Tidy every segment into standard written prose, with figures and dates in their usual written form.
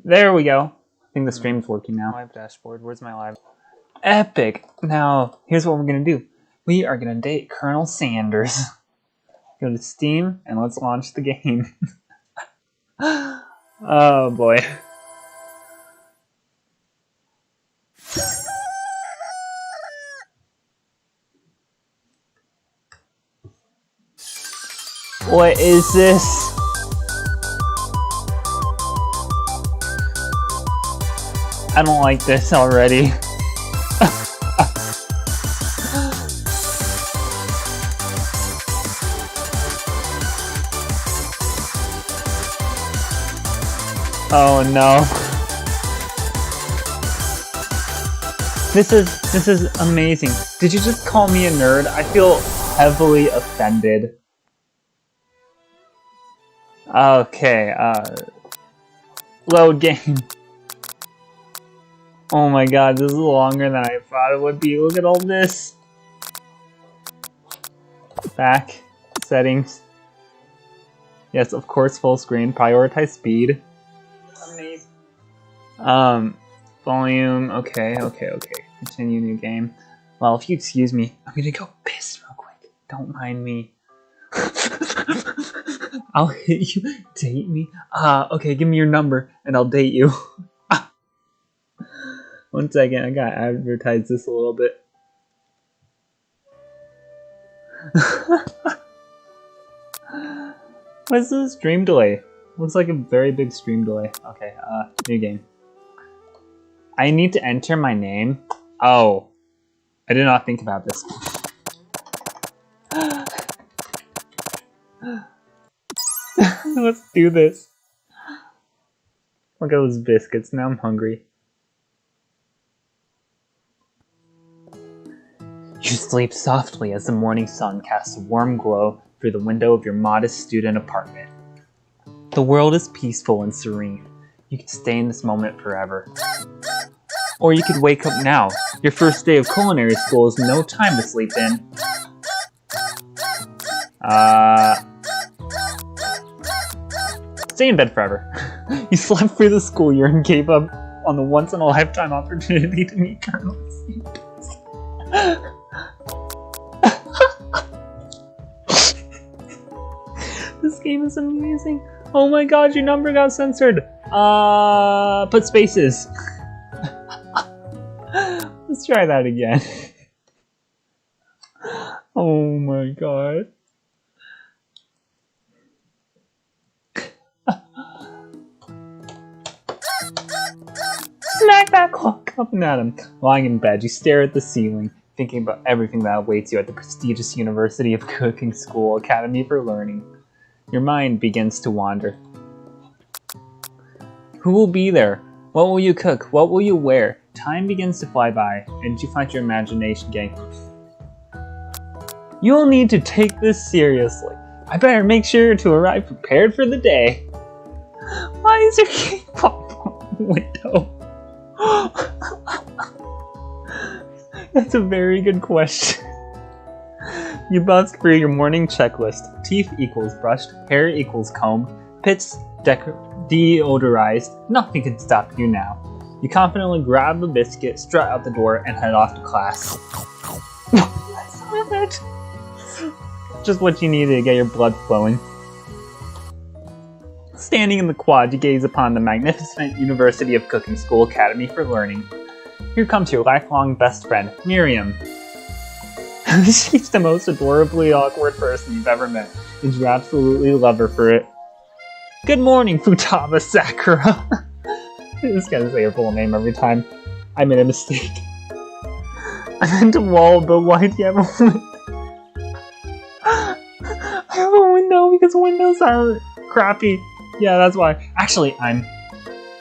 There we go. I think the stream's working now. Live dashboard. Where's my live? Epic. Now, here's what we're going to do. We are going to date Colonel Sanders. Go to Steam and let's launch the game. Oh boy. What is this? I don't like this already. Oh no. This is amazing. Did you just call me a nerd? I feel heavily offended. Okay, load game. Oh my god, this is longer than I thought it would be. Look at all this. Back, settings. Yes, of course, full screen. Prioritize speed. Amazing. Volume. Okay. Continue new game. Well, if you excuse me, I'm gonna go piss real quick. Don't mind me. I'll hit you. Date me? Okay, give me your number and I'll date you. 1 second, I gotta advertise this a little bit. What is this stream delay? Looks like a very big stream delay. Okay, new game. I need to enter my name. Oh, I did not think about this. Let's do this. Look at those biscuits. Now I'm hungry. You sleep softly as the morning sun casts a warm glow through the window of your modest student apartment. The world is peaceful and serene. You could stay in this moment forever. Or you could wake up now. Your first day of culinary school is no time to sleep in. Stay in bed forever. You slept through the school year and gave up on the once-in-a-lifetime opportunity to meet Colonel Sanders. This game is amazing. Oh my god, your number got censored. Put spaces. Let's try that again. Oh my god. Smack that clock up and at him. Lying in bed, you stare at the ceiling, thinking about everything that awaits you at the prestigious University of Cooking School Academy for Learning. Your mind begins to wander. Who will be there? What will you cook? What will you wear? Time begins to fly by, and you find your imagination getting... You'll need to take this seriously. I better make sure to arrive prepared for the day. Why is your cake pop on the window? That's a very good question. You buzz through your morning checklist. Teeth equals brushed, hair equals comb, pits deodorized. Nothing can stop you now. You confidently grab a biscuit, strut out the door, and head off to class. That's not it. Just what you needed to get your blood flowing. Standing in the quad, you gaze upon the magnificent University of Cooking School Academy for Learning. Here comes your lifelong best friend, Miriam. She's the most adorably awkward person you've ever met, and you absolutely love her for it. Good morning, Futaba Sakura. I just gotta say her full name every time. I made a mistake. I meant to wall the light. You have a window. I have a window because windows are crappy. Yeah, that's why. Actually,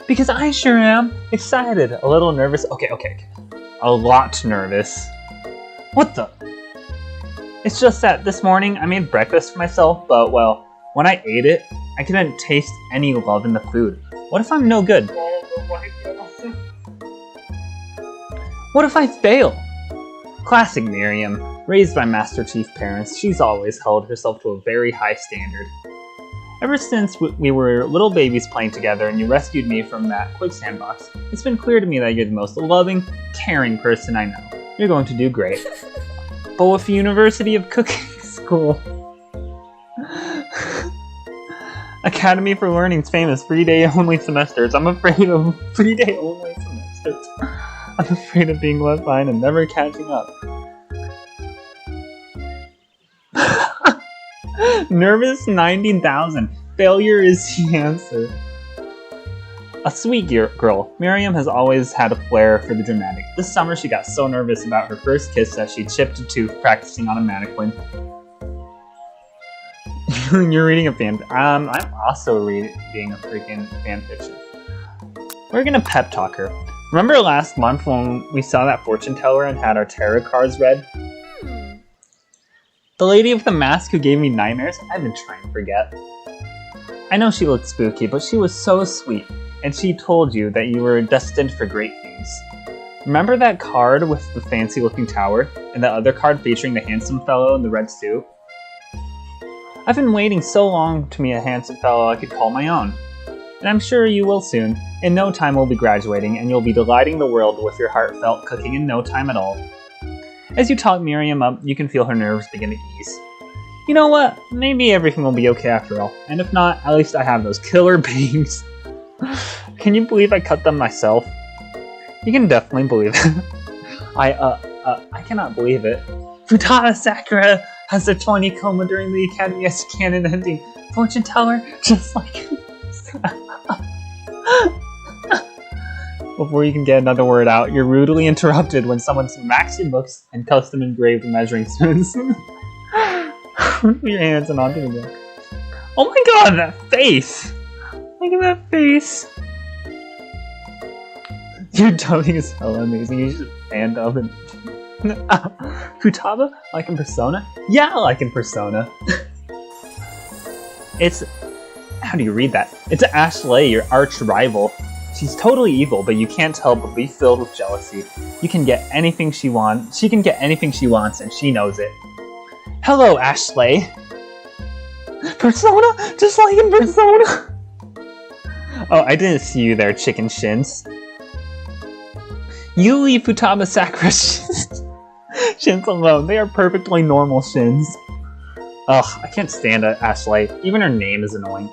because I sure am excited. A little nervous. Okay. A lot nervous. What the? It's just that this morning I made breakfast for myself, but well, when I ate it, I couldn't taste any love in the food. What if I'm no good? What if I fail? Classic Miriam. Raised by Master Chief parents, she's always held herself to a very high standard. Ever since we were little babies playing together and you rescued me from that quicksand box, it's been clear to me that you're the most loving, caring person I know. You're going to do great. But with the University of Cooking School Academy for Learning's famous 3-day only semesters, I'm afraid of 3-day only semesters. I'm afraid of being left behind and never catching up. Nervous 90,000. Failure is the answer. A sweet girl, Miriam has always had a flair for the dramatic. This summer she got so nervous about her first kiss that she chipped a tooth practicing on a mannequin. You're reading a fan. I'm also reading a freaking fan fiction. We're gonna pep talk her. Remember last month when we saw that fortune teller and had our tarot cards read? The lady with the mask who gave me nightmares? I've been trying to forget. I know she looked spooky, but she was so sweet, and she told you that you were destined for great things. Remember that card with the fancy-looking tower, and the other card featuring the handsome fellow in the red suit? I've been waiting so long to meet a handsome fellow I could call my own. And I'm sure you will soon. In no time we'll be graduating, and you'll be delighting the world with your heartfelt cooking in no time at all. As you talk Miriam up, you can feel her nerves begin to ease. You know what? Maybe everything will be okay after all. And if not, at least I have those killer bangs. Can you believe I cut them myself? You can definitely believe it. I cannot believe it. Futaba Sakura has a 20 coma during the Academy's canon ending. Fortune teller, just like... Before you can get another word out, you're rudely interrupted when someone smacks your books and custom engraved measuring spoons. Put your hands and onto the book. Oh my god, that face! Look at that face! Your dubbing is so amazing, you should stand up and... Futaba? Like in Persona? Yeah, like in Persona. It's... How do you read that? It's Ashley, your arch rival. She's totally evil, but you can't help but be filled with jealousy. You can get anything she wants. She can get anything she wants, and she knows it. Hello, Ashley. Persona? Just like in Persona? Oh, I didn't see you there, chicken shins. You leave Futaba Sakura's shins alone. They are perfectly normal shins. Ugh, I can't stand Ashley. Even her name is annoying.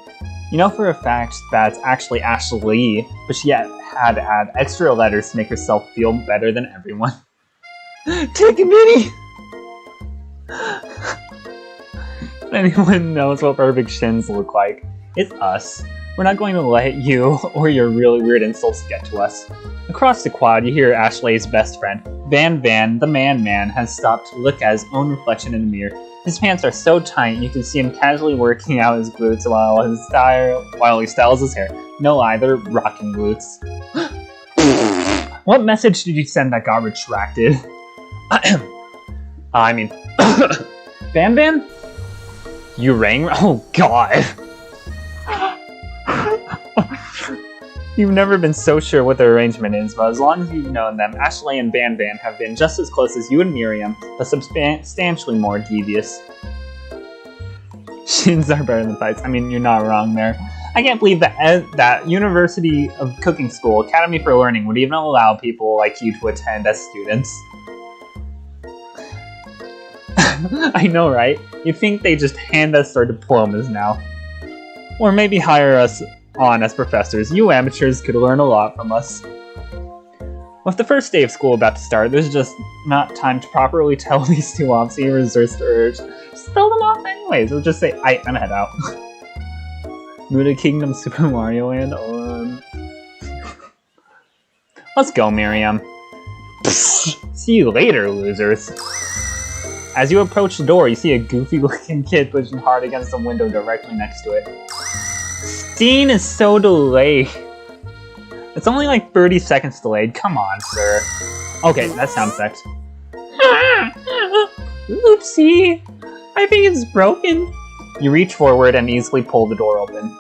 You know for a fact that it's actually Ashley, but she had to add extra letters to make herself feel better than everyone. Take a minute! If anyone knows what perfect shins look like, it's us. We're not going to let you or your really weird insults get to us. Across the quad, you hear Ashley's best friend, Van, the man, has stopped to look at his own reflection in the mirror. His pants are so tight, you can see him casually working out his glutes while he styles his hair. No lie, they're rocking glutes. What message did you send that got retracted? I mean... Van? You rang? Oh god! You've never been so sure what the arrangement is, but as long as you've known them, Ashley and Van have been just as close as you and Miriam, but substantially more devious. Shins are better than fights. I mean, you're not wrong there. I can't believe that University of Cooking School Academy for Learning would even allow people like you to attend as students. I know, right? You'd think they just hand us our diplomas now. Or maybe hire us on as professors. You amateurs could learn a lot from us. With the first day of school about to start, there's just not time to properly tell these two off, so you resist the urge. Just tell them off anyways, or just say, I'm head out. Muda Kingdom, Super Mario Land, Let's go, Miriam. See you later, losers. As you approach the door, you see a goofy-looking kid pushing hard against the window directly next to it. Steen is so delayed. It's only like 30 seconds delayed. Come on, sir. Okay, that's sound effect. Oopsie. I think it's broken. You reach forward and easily pull the door open.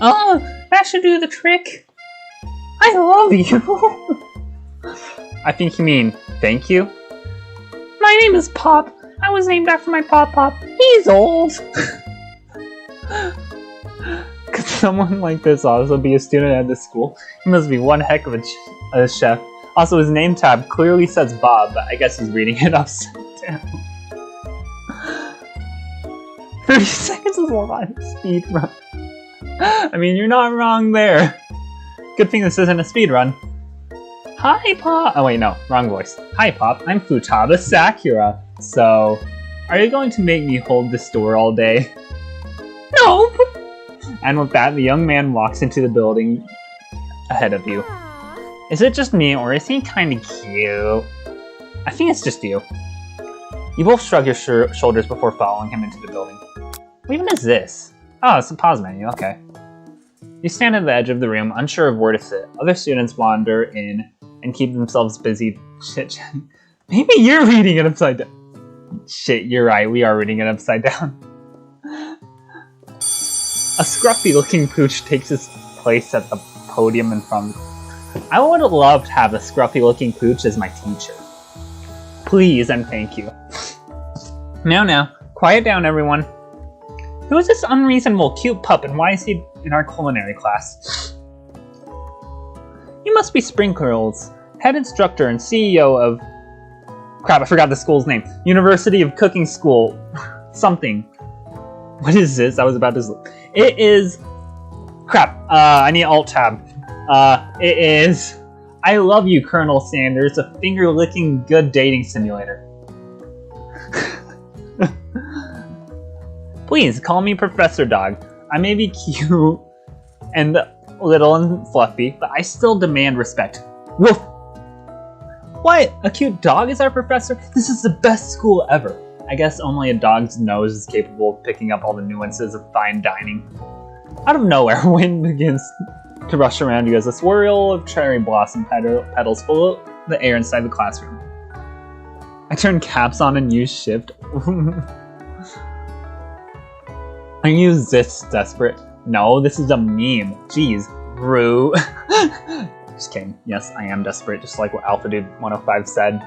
Oh, that should do the trick. I love you. I think you mean thank you. My name is Pop. I was named after my Pop. He's old. Could someone like this also be a student at this school? He must be one heck of a chef. Also, his name tab clearly says Bob, but I guess he's reading it upside down. 30 seconds is a lot of speed run. I mean, you're not wrong there. Good thing this isn't a speed run. Hi, Pop! Oh wait, no, wrong voice. Hi, Pop, I'm Futaba Sakura. So, are you going to make me hold this door all day? No! And with that, the young man walks into the building ahead of you. Is it just me, or is he kinda cute? I think it's just you. You both shrug your shoulders before following him into the building. What even is this? Oh, it's a pause menu, okay. You stand at the edge of the room, unsure of where to sit. Other students wander in and keep themselves busy chit-chatting. Maybe you're reading it upside down. Shit, you're right, we are reading it upside down. A scruffy-looking pooch takes his place at the podium in front. I would love to have a scruffy-looking pooch as my teacher. Please and thank you. Now, quiet down, everyone. Who is this unreasonable cute pup, and why is he in our culinary class? You must be Sprinkles, head instructor and CEO of... Crap, I forgot the school's name. University of Cooking School. Something. What is this? I was about to... It is... Crap, I need Alt-Tab. It is... I love you, Colonel Sanders, a finger-licking good dating simulator. Please, call me Professor Dog. I may be cute and little and fluffy, but I still demand respect. Woof! What? A cute dog is our professor? This is the best school ever. I guess only a dog's nose is capable of picking up all the nuances of fine dining. Out of nowhere, wind begins to rush around you as a swirl of cherry blossom petals fill the air inside the classroom. I turn caps on and use shift. Are you this desperate? No, this is a meme. Jeez, rude. Just kidding. Yes, I am desperate, just like what Alpha Dude 105 said.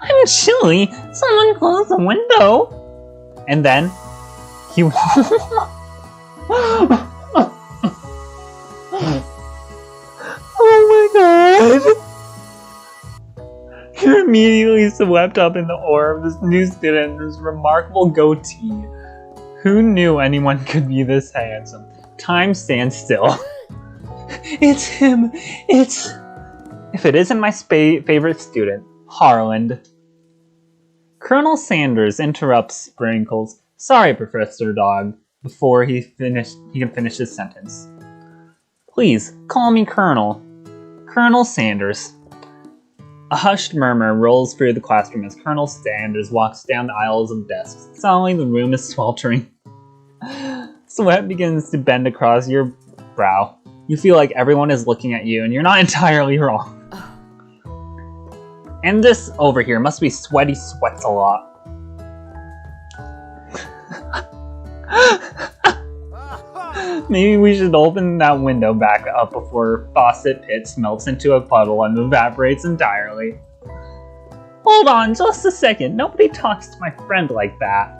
I'm chilly. Someone close the window. And then he. Oh my god! You're immediately swept up in the aura of this new student and his remarkable goatee. Who knew anyone could be this handsome? Time stands still. It's him! It's... If it isn't my favorite student, Harland. Colonel Sanders interrupts Sprinkles. Sorry, Professor Dog, before he can finish his sentence. Please, call me Colonel. Colonel Sanders. A hushed murmur rolls through the classroom as Colonel Sanders walks down the aisles of desks. Suddenly, the room is sweltering. Sweat begins to bend across your brow. You feel like everyone is looking at you, and you're not entirely wrong. And this over here must be Sweaty Sweats a lot. Maybe we should open that window back up before Faucet Pits melts into a puddle and evaporates entirely. Hold on just a second. Nobody talks to my friend like that.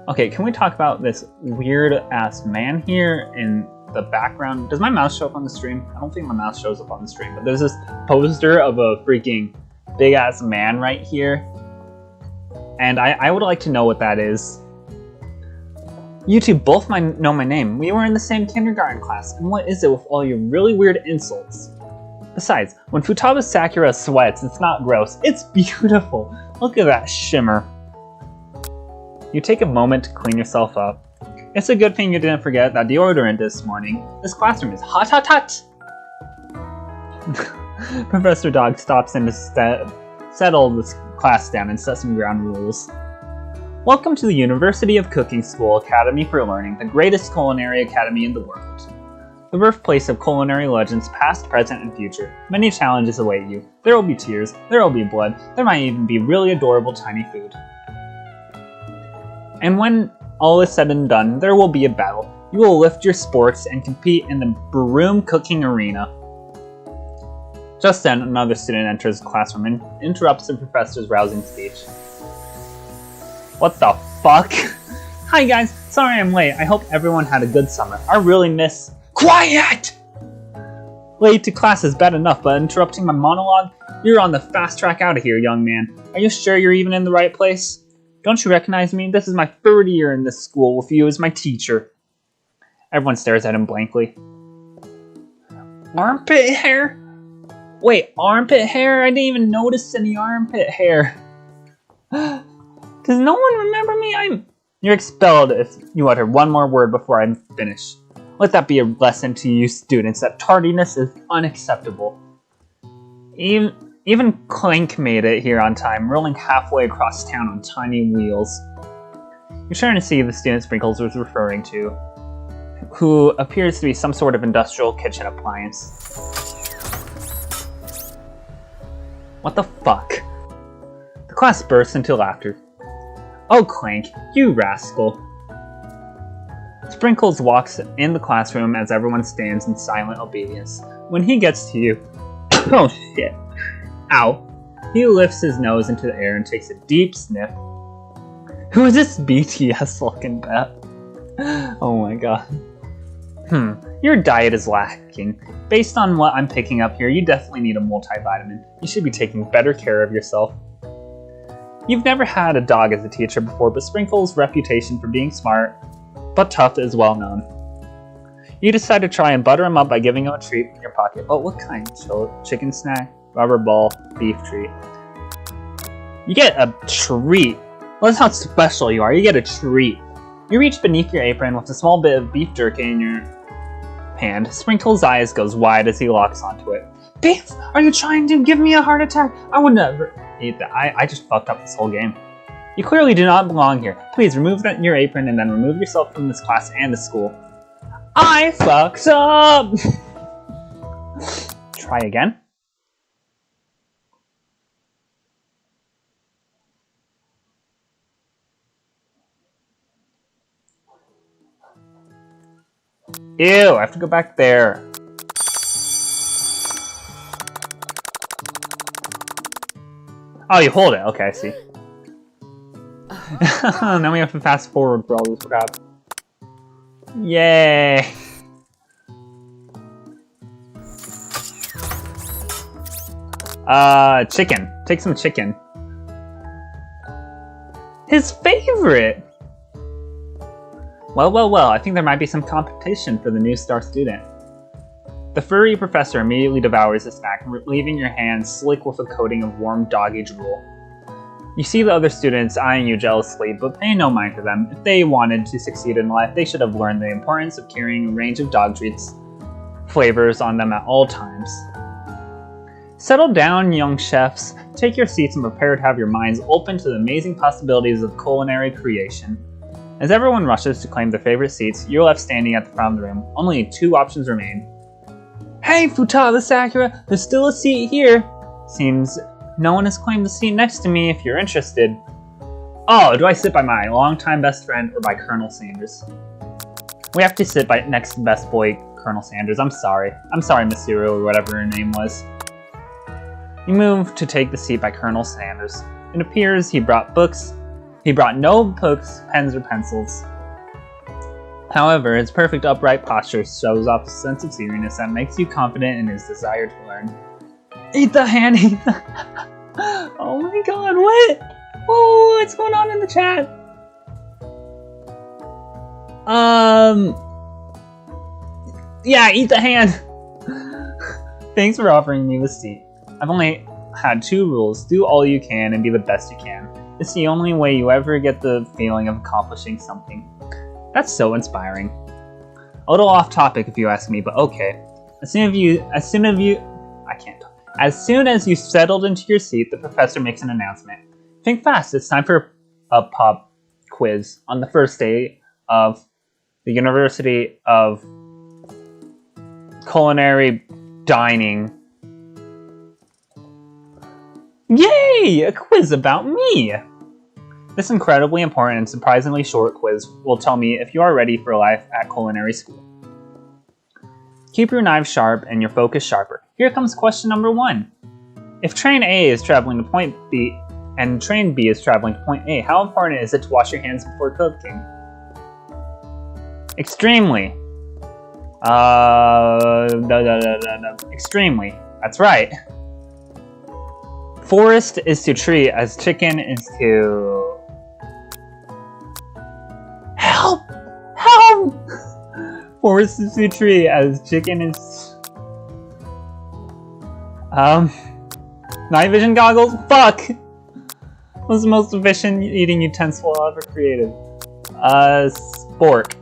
Okay, can we talk about this weird-ass man here in the background? Does my mouse show up on the stream? I don't think my mouse shows up on the stream, but there's this poster of a freaking big-ass man right here. And I would like to know what that is. You two both know my name. We were in the same kindergarten class, and what is it with all your really weird insults? Besides, when Futaba Sakura sweats, it's not gross, it's beautiful. Look at that shimmer. You take a moment to clean yourself up. It's a good thing you didn't forget that deodorant this morning. This classroom is hot, hot, hot! Professor Dog stops in to settle this class down and set some ground rules. Welcome to the University of Cooking School Academy for Learning, the greatest culinary academy in the world. The birthplace of culinary legends past, present, and future. Many challenges await you. There will be tears, there will be blood, there might even be really adorable tiny food. And when all is said and done, there will be a battle. You will lift your sports and compete in the broom cooking arena. Just then, another student enters the classroom and interrupts the professor's rousing speech. What the fuck? Hi guys, sorry I'm late. I hope everyone had a good summer. I really miss... Quiet! Late to class is bad enough, but interrupting my monologue? You're on the fast track out of here, young man. Are you sure you're even in the right place? Don't you recognize me? This is my third year in this school with you as my teacher. Everyone stares at him blankly. Armpit hair? Wait, armpit hair? I didn't even notice any armpit hair. Does no one remember me? You're expelled if you utter one more word before I'm finished. Let that be a lesson to you students that tardiness is unacceptable. Even Clank made it here on time, rolling halfway across town on tiny wheels. You're trying to see the student Sprinkles was referring to, who appears to be some sort of industrial kitchen appliance. What the fuck? The class bursts into laughter. Oh, Clank, you rascal. Sprinkles walks in the classroom as everyone stands in silent obedience. When he gets to you... Oh shit. Ow. He lifts his nose into the air and takes a deep sniff. Who is this BTS looking bat? Oh my god. Your diet is lacking. Based on what I'm picking up here, you definitely need a multivitamin. You should be taking better care of yourself. You've never had a dog as a teacher before, but Sprinkles' reputation for being smart but tough is well known. You decide to try and butter him up by giving him a treat in your pocket. But what kind? Chicken snack, rubber ball, beef treat. You get a treat. Well, that's how special you are. You get a treat. You reach beneath your apron with a small bit of beef jerky in your hand. Sprinkles' eyes goes wide as he locks onto it. Beef? Are you trying to give me a heart attack? I would never eat that. I just fucked up this whole game. You clearly do not belong here. Please remove your apron and then remove yourself from this class and the school. I fucked up! Try again. Ew, I have to go back there. Oh, you hold it. Okay, I see. Now we have to fast forward for all this crap. Yay! Chicken. Take some chicken. His favorite! Well, I think there might be some competition for the new star student. The furry professor immediately devours the snack, leaving your hands slick with a coating of warm doggy drool. You see the other students eyeing you jealously, but pay no mind to them. If they wanted to succeed in life, they should have learned the importance of carrying a range of dog treats flavors on them at all times. Settle down, young chefs. Take your seats and prepare to have your minds open to the amazing possibilities of culinary creation. As everyone rushes to claim their favorite seats, you're left standing at the front of the room. Only two options remain. Hey, Futaba Sakura, there's still a seat here. Seems no one has claimed the seat next to me if you're interested. Oh, do I sit by my longtime best friend or by Colonel Sanders? We have to sit by next to best boy, Colonel Sanders. I'm sorry. I'm sorry, Miss Zero, or whatever her name was. You move to take the seat by Colonel Sanders. It appears he brought books. He brought no books, pens, or pencils. However, his perfect upright posture shows off a sense of seriousness that makes you confident in his desire to learn. Eat the hand, eat the... Oh my god, what? Whoa, what's going on in the chat? Yeah, eat the hand. Thanks for offering me the seat. I've only had two rules. Do all you can and be the best you can. It's the only way you ever get the feeling of accomplishing something. That's so inspiring. A little off topic if you ask me, but okay. As soon as you settled into your seat, the professor makes an announcement. Think fast, it's time for a pop quiz on the first day of the University of Culinary Dining. Yay! A quiz about me! This incredibly important and surprisingly short quiz will tell me if you are ready for life at culinary school. Keep your knives sharp and your focus sharper. Here comes question number 1. If train A is traveling to point B and train B is traveling to point A, how important is it to wash your hands before cooking? Extremely. Extremely. That's right. Forest is to tree as chicken is to... Help! Help! Forest is to tree as chicken is... Night vision goggles? Fuck! What's the most efficient eating utensil ever created? Spork.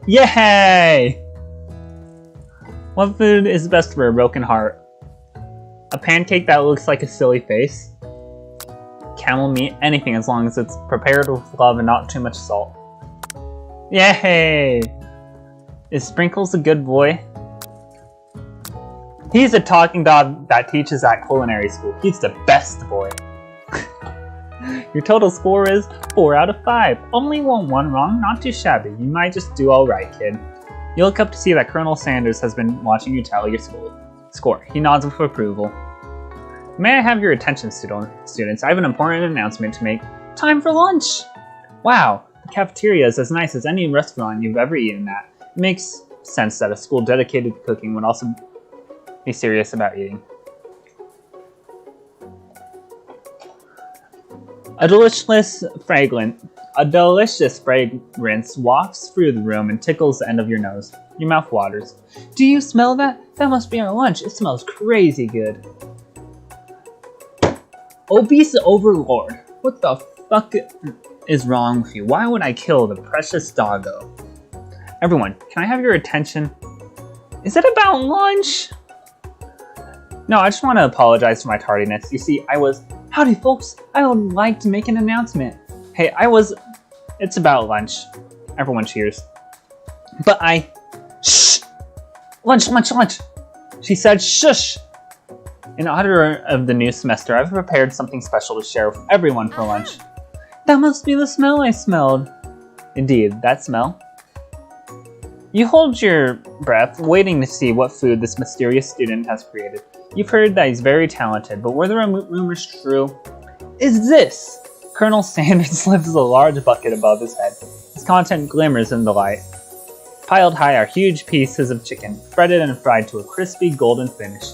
Yay! What food is best for a broken heart? A pancake that looks like a silly face? Camel meat? Anything as long as it's prepared with love and not too much salt. Yay! Is Sprinkles a good boy? He's a talking dog that teaches at culinary school. He's the best boy. Your total score is 4 out of 5. Only one wrong, not too shabby. You might just do alright, kid. You look up to see that Colonel Sanders has been watching you tally your score. He nods with approval. May I have your attention, students? I have an important announcement to make. Time for lunch! Wow, the cafeteria is as nice as any restaurant you've ever eaten at. It makes sense that a school dedicated to cooking would also be serious about eating. A delicious fragrance wafts through the room and tickles the end of your nose. Your mouth waters. Do you smell that? That must be our lunch. It smells crazy good. Obese overlord. What the fuck is wrong with you? Why would I kill the precious doggo? Everyone, can I have your attention? Is it about lunch? No, I just want to apologize for my tardiness. You see, Howdy folks, I would like to make an announcement. Hey, it's about lunch. Everyone cheers. But shh! Lunch! She said shush! In honor of the new semester, I've prepared something special to share with everyone for lunch. That must be the smell I smelled. Indeed, that smell. You hold your breath, waiting to see what food this mysterious student has created. You've heard that he's very talented, but were the rumors true? Is this? Colonel Sanders lifts a large bucket above his head. Its content glimmers in the light. Piled high are huge pieces of chicken, breaded and fried to a crispy golden finish.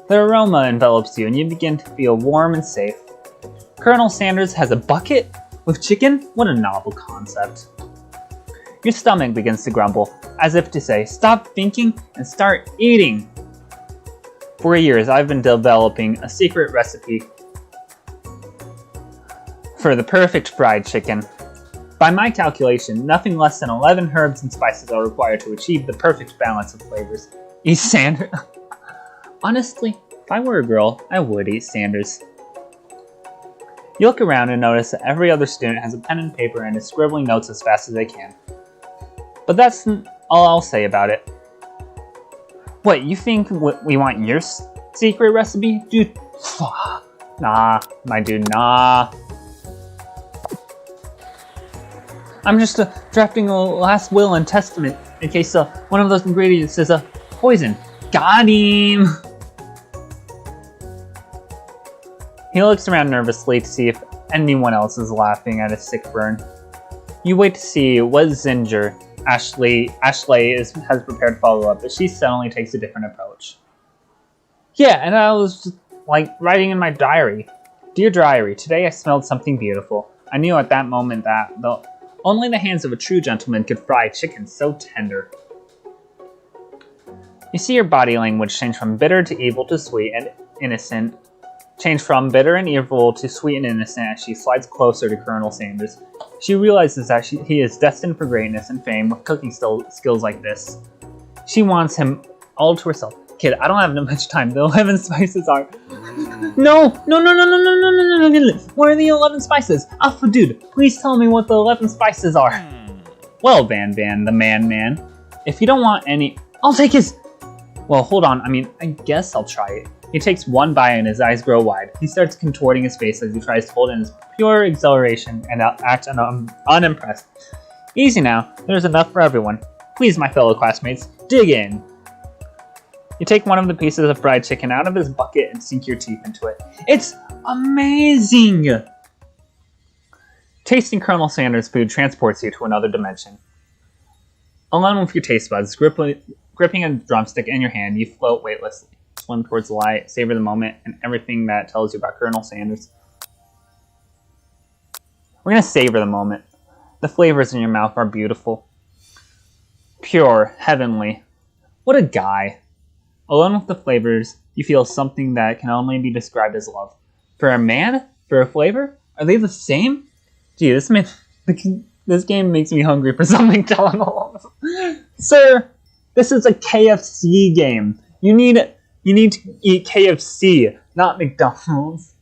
The aroma envelops you and you begin to feel warm and safe. Colonel Sanders has a bucket with chicken? What a novel concept. Your stomach begins to grumble, as if to say, stop thinking and start eating. For years, I've been developing a secret recipe for the perfect fried chicken. By my calculation, nothing less than 11 herbs and spices are required to achieve the perfect balance of flavors. Eat Sanders. Honestly, if I were a girl, I would eat Sanders. You look around and notice that every other student has a pen and paper and is scribbling notes as fast as they can. But that's all I'll say about it. What, you think we want your secret recipe? Dude, nah, my dude, nah. I'm just drafting a last will and testament in case one of those ingredients is poison. Got him! He looks around nervously to see if anyone else is laughing at his sick burn. You wait to see what Zinger, Ashley has prepared to follow up, but she suddenly takes a different approach. Yeah, and I was just, writing in my diary. Dear diary, today I smelled something beautiful. I knew at that moment that only the hands of a true gentleman could fry chicken so tender. You see her body language change from bitter to evil to sweet and innocent. Change from bitter and evil to sweet and innocent as she slides closer to Colonel Sanders. She realizes that he is destined for greatness and fame with cooking skills like this. She wants him all to herself. Kid, I don't have much time. The 11 spices are... No! What are the 11 spices? Alpha dude, please tell me what the 11 spices are. Well, Van, the man. If you don't want any... I'll take his... Well, hold on. I guess I'll try it. He takes one bite and his eyes grow wide. He starts contorting his face as he tries to hold in his pure exhilaration and act unimpressed. Easy now. There's enough for everyone. Please, my fellow classmates, dig in. You take one of the pieces of fried chicken out of his bucket and sink your teeth into it. It's amazing! Tasting Colonel Sanders' food transports you to another dimension. Alone with your taste buds, gripping a drumstick in your hand, you float weightlessly. Swim towards the light, savor the moment, and everything that tells you about Colonel Sanders. We're going to savor the moment. The flavors in your mouth are beautiful. Pure, heavenly. What a guy. Alone with the flavors, you feel something that can only be described as love. For a man? For a flavor? Are they the same? Gee, this game makes me hungry for some McDonald's. Sir, this is a KFC game. You need to eat KFC, not McDonald's.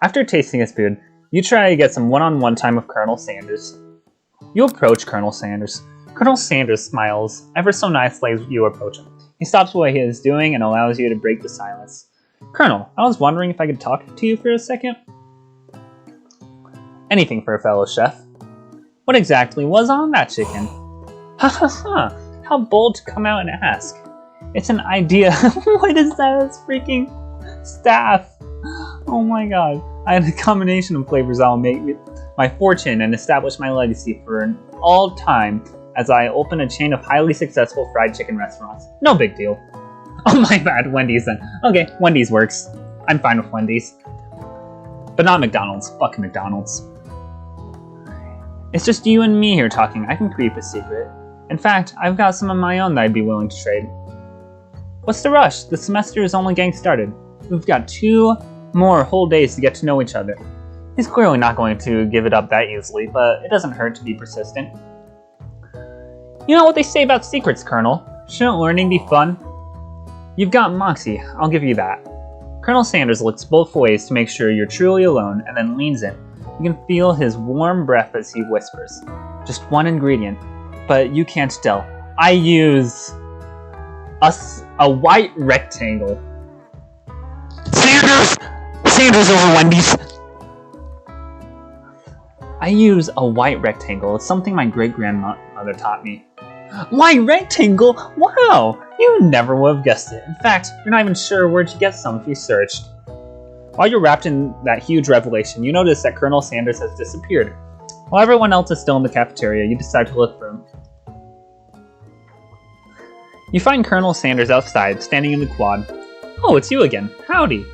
After tasting his food, you try to get some one-on-one time with Colonel Sanders. You approach Colonel Sanders. Colonel Sanders smiles ever so nicely as you approach him. He stops what he is doing and allows you to break the silence. Colonel, I was wondering if I could talk to you for a second? Anything for a fellow chef. What exactly was on that chicken? Ha ha ha! How bold to come out and ask. It's an idea. What is that? It's freaking staff. Oh my god. I had a combination of flavors that will make my fortune and establish my legacy for all time as I open a chain of highly successful fried chicken restaurants. No big deal. Oh my bad, Wendy's then. Okay, Wendy's works. I'm fine with Wendy's. But not McDonald's. Fuck McDonald's. It's just you and me here talking. I can creep a secret. In fact, I've got some of my own that I'd be willing to trade. What's the rush? The semester is only getting started. We've got 2 more whole days to get to know each other. He's clearly not going to give it up that easily, but it doesn't hurt to be persistent. You know what they say about secrets, Colonel. Shouldn't learning be fun? You've got moxie, I'll give you that. Colonel Sanders looks both ways to make sure you're truly alone and then leans in. You can feel his warm breath as he whispers. Just one ingredient, but you can't tell. I use a white rectangle. Sanders over Wendy's! I use a white rectangle. It's something my great-grandmother taught me. White rectangle? Wow! You never would have guessed it. In fact, you're not even sure where'd you get some if you searched. While you're wrapped in that huge revelation, you notice that Colonel Sanders has disappeared. While everyone else is still in the cafeteria, you decide to look for him. You find Colonel Sanders outside, standing in the quad. Oh, it's you again. Howdy.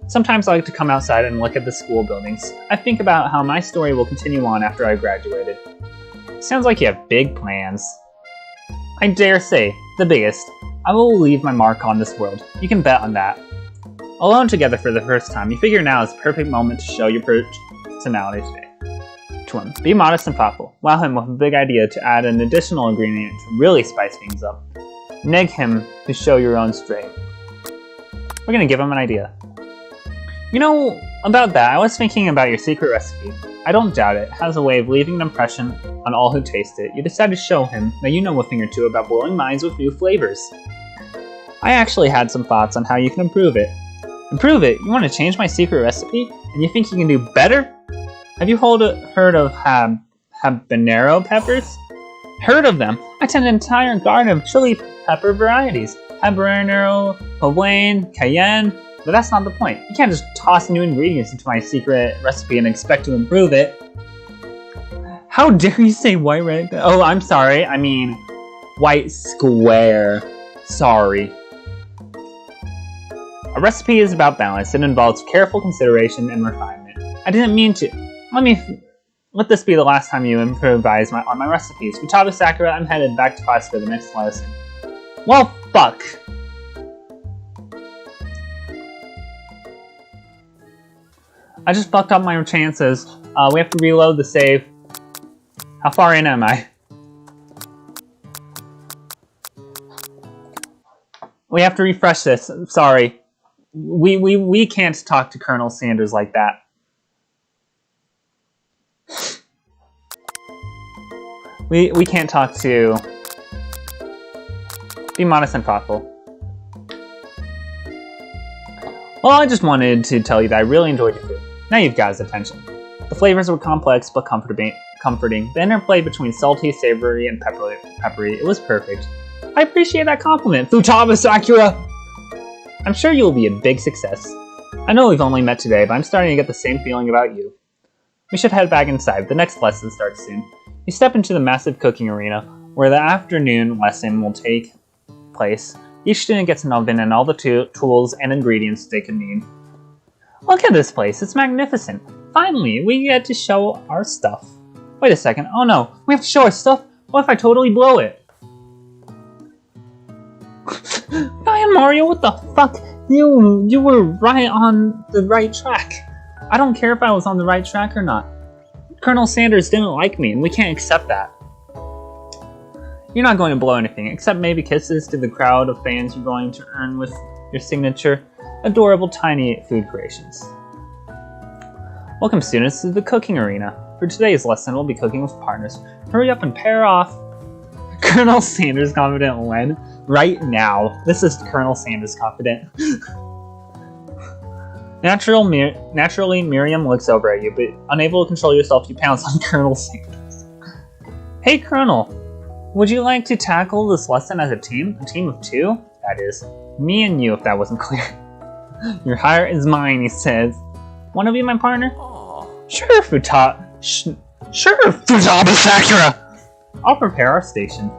Sometimes I like to come outside and look at the school buildings. I think about how my story will continue on after I've graduated. Sounds like you have big plans. I dare say, the biggest. I will leave my mark on this world. You can bet on that. Alone together for the first time, you figure now is the perfect moment to show your personality today. To him, be modest and thoughtful. Wow him with a big idea to add an additional ingredient to really spice things up. Neg him to show your own strength. We're gonna give him an idea. You know, about that, I was thinking about your secret recipe. I don't doubt it has a way of leaving an impression on all who taste it. You decide to show him that you know a thing or two about blowing minds with new flavors. I actually had some thoughts on how you can improve it. Improve it? You want to change my secret recipe? And you think you can do better? Have you heard of habanero peppers? Heard of them? I tend an entire garden of chili pepper varieties. Habanero, Hawaiian, Cayenne. But that's not the point. You can't just toss new ingredients into my secret recipe and expect to improve it. How dare you say white red? Oh, I'm sorry. I mean, white square. Sorry. A recipe is about balance. It involves careful consideration and refinement. I didn't mean to. Let this be the last time you improvise on my recipes. Futaba Sakura, I'm headed back to class for the next lesson. Well, fuck. I just fucked up my chances. We have to reload the save. How far in am I? We have to refresh this. Sorry. We can't talk to Colonel Sanders like that. We can't talk to... Be modest and thoughtful. Well, I just wanted to tell you that I really enjoyed your food. Now you've got his attention. The flavors were complex but comforting. The interplay between salty, savory, and peppery, it was perfect. I appreciate that compliment, Futaba Sakura! I'm sure you will be a big success. I know we've only met today, but I'm starting to get the same feeling about you. We should head back inside. The next lesson starts soon. You step into the massive cooking arena. where the afternoon lesson will take place. Each student gets an oven and all the tools and ingredients they could need. Look at this place, it's magnificent. Finally, we get to show our stuff. Wait a second, oh no, we have to show our stuff? What if I totally blow it? Ryan Mario, what the fuck? You were right on the right track. I don't care if I was on the right track or not. Colonel Sanders didn't like me, and we can't accept that. You're not going to blow anything, except maybe kisses to the crowd of fans you're going to earn with your signature, adorable tiny food creations. Welcome students to the cooking arena. For today's lesson, we'll be cooking with partners. Hurry up and pair off. Colonel Sanders confident when? Right now. This is Colonel Sanders confident. Naturally, Miriam looks over at you, but unable to control yourself, you pounce on Colonel Sanders. Hey, Colonel. Would you like to tackle this lesson as a team? A team of two? That is, me and you, if that wasn't clear. Your hire is mine, he says. Want to be my partner? Sure, Futaba Sakura! I'll prepare our station.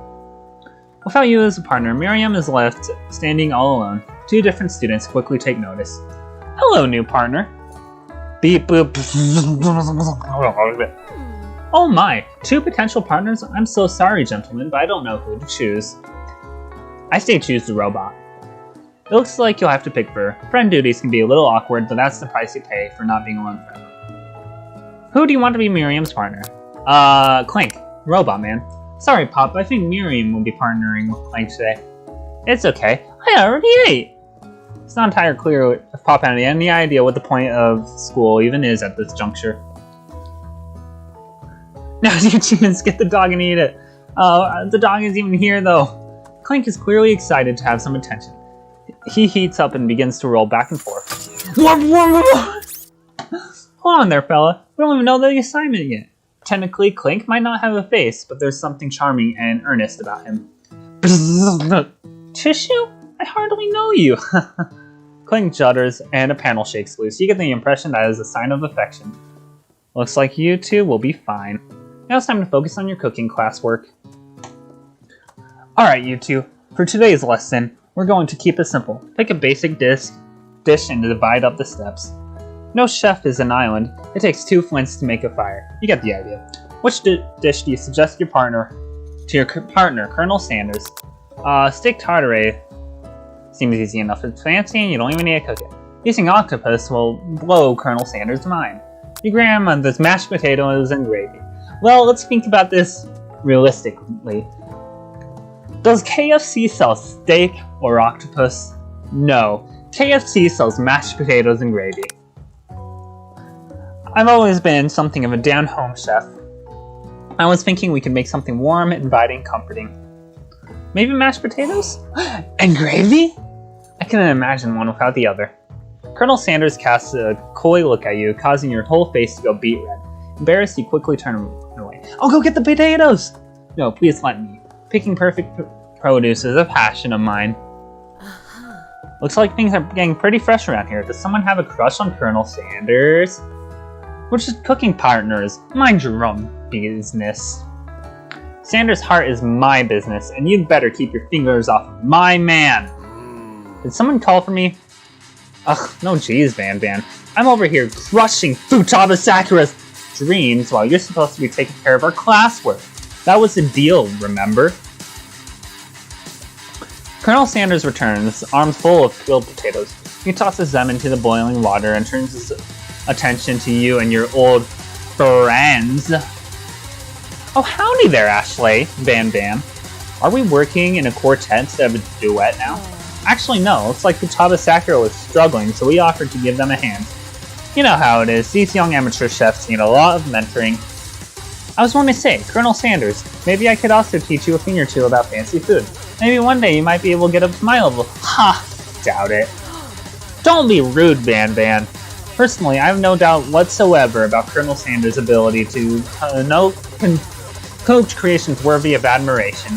Without you as a partner, Miriam is left standing all alone. Two different students quickly take notice. Hello, new partner. Beep boop. Oh my, two potential partners? I'm so sorry, gentlemen, but I don't know who to choose. I say choose the robot. It looks like you'll have to pick for her. Friend duties can be a little awkward, but that's the price you pay for not being alone forever. Who do you want to be Miriam's partner? Clank. Robot man. Sorry, Pop, I think Miriam will be partnering with Clank today. It's okay. I already ate. It's not entirely clear if Pop had any idea what the point of school even is at this juncture. Now's your chance, get the dog and eat it. The dog isn't even here though. Clank is clearly excited to have some attention. He heats up and begins to roll back and forth. Hold on there, fella. We don't even know the assignment yet. Technically, Clank might not have a face, but there's something charming and earnest about him. Tissue? I hardly know you. Clank judders and a panel shakes loose. You get the impression that is a sign of affection. Looks like you two will be fine. Now it's time to focus on your cooking classwork. Alright, you two. For today's lesson, we're going to keep it simple. Pick a basic dish and divide up the steps. No chef is an island. It takes two flints to make a fire. You get the idea. Which dish do you suggest your partner Colonel Sanders? Steak tartare seems easy enough. It's fancy and you don't even need to cook it. Using octopus will blow Colonel Sanders' mind. Your grandmother's mashed potatoes and gravy. Well, let's think about this realistically. Does KFC sell steak or octopus? No. KFC sells mashed potatoes and gravy. I've always been something of a down-home chef. I was thinking we could make something warm, inviting, comforting. Maybe mashed potatoes? And gravy? I couldn't imagine one without the other. Colonel Sanders casts a coy look at you, causing your whole face to go beet red. Embarrassed, you quickly turn away. I'll go get the potatoes! No, please let me. Picking perfect produce is a passion of mine. Looks like things are getting pretty fresh around here. Does someone have a crush on Colonel Sanders? We're just cooking partners. Mind your own business. Sanders' heart is my business, and you'd better keep your fingers off of my man. Did someone call for me? Ugh, no jeez, Van Van. I'm over here crushing Futaba Sakura's dreams while you're supposed to be taking care of our classwork. That was the deal, remember? Colonel Sanders returns, arms full of peeled potatoes. He tosses them into the boiling water and turns his attention to you and your old friends. Oh, howdy there, Ashley, Van Van. Are we working in a quartet instead of a duet now? Actually, no. Looks like Futaba Sakura was struggling, so we offered to give them a hand. You know how it is. These young amateur chefs need a lot of mentoring. I was going to say, Colonel Sanders, maybe I could also teach you a thing or two about fancy food. Maybe one day you might be able to get up to my level. Ha! Doubt it. Don't be rude, Van Van. Personally, I have no doubt whatsoever about Colonel Sanders' ability to coach creations worthy of admiration.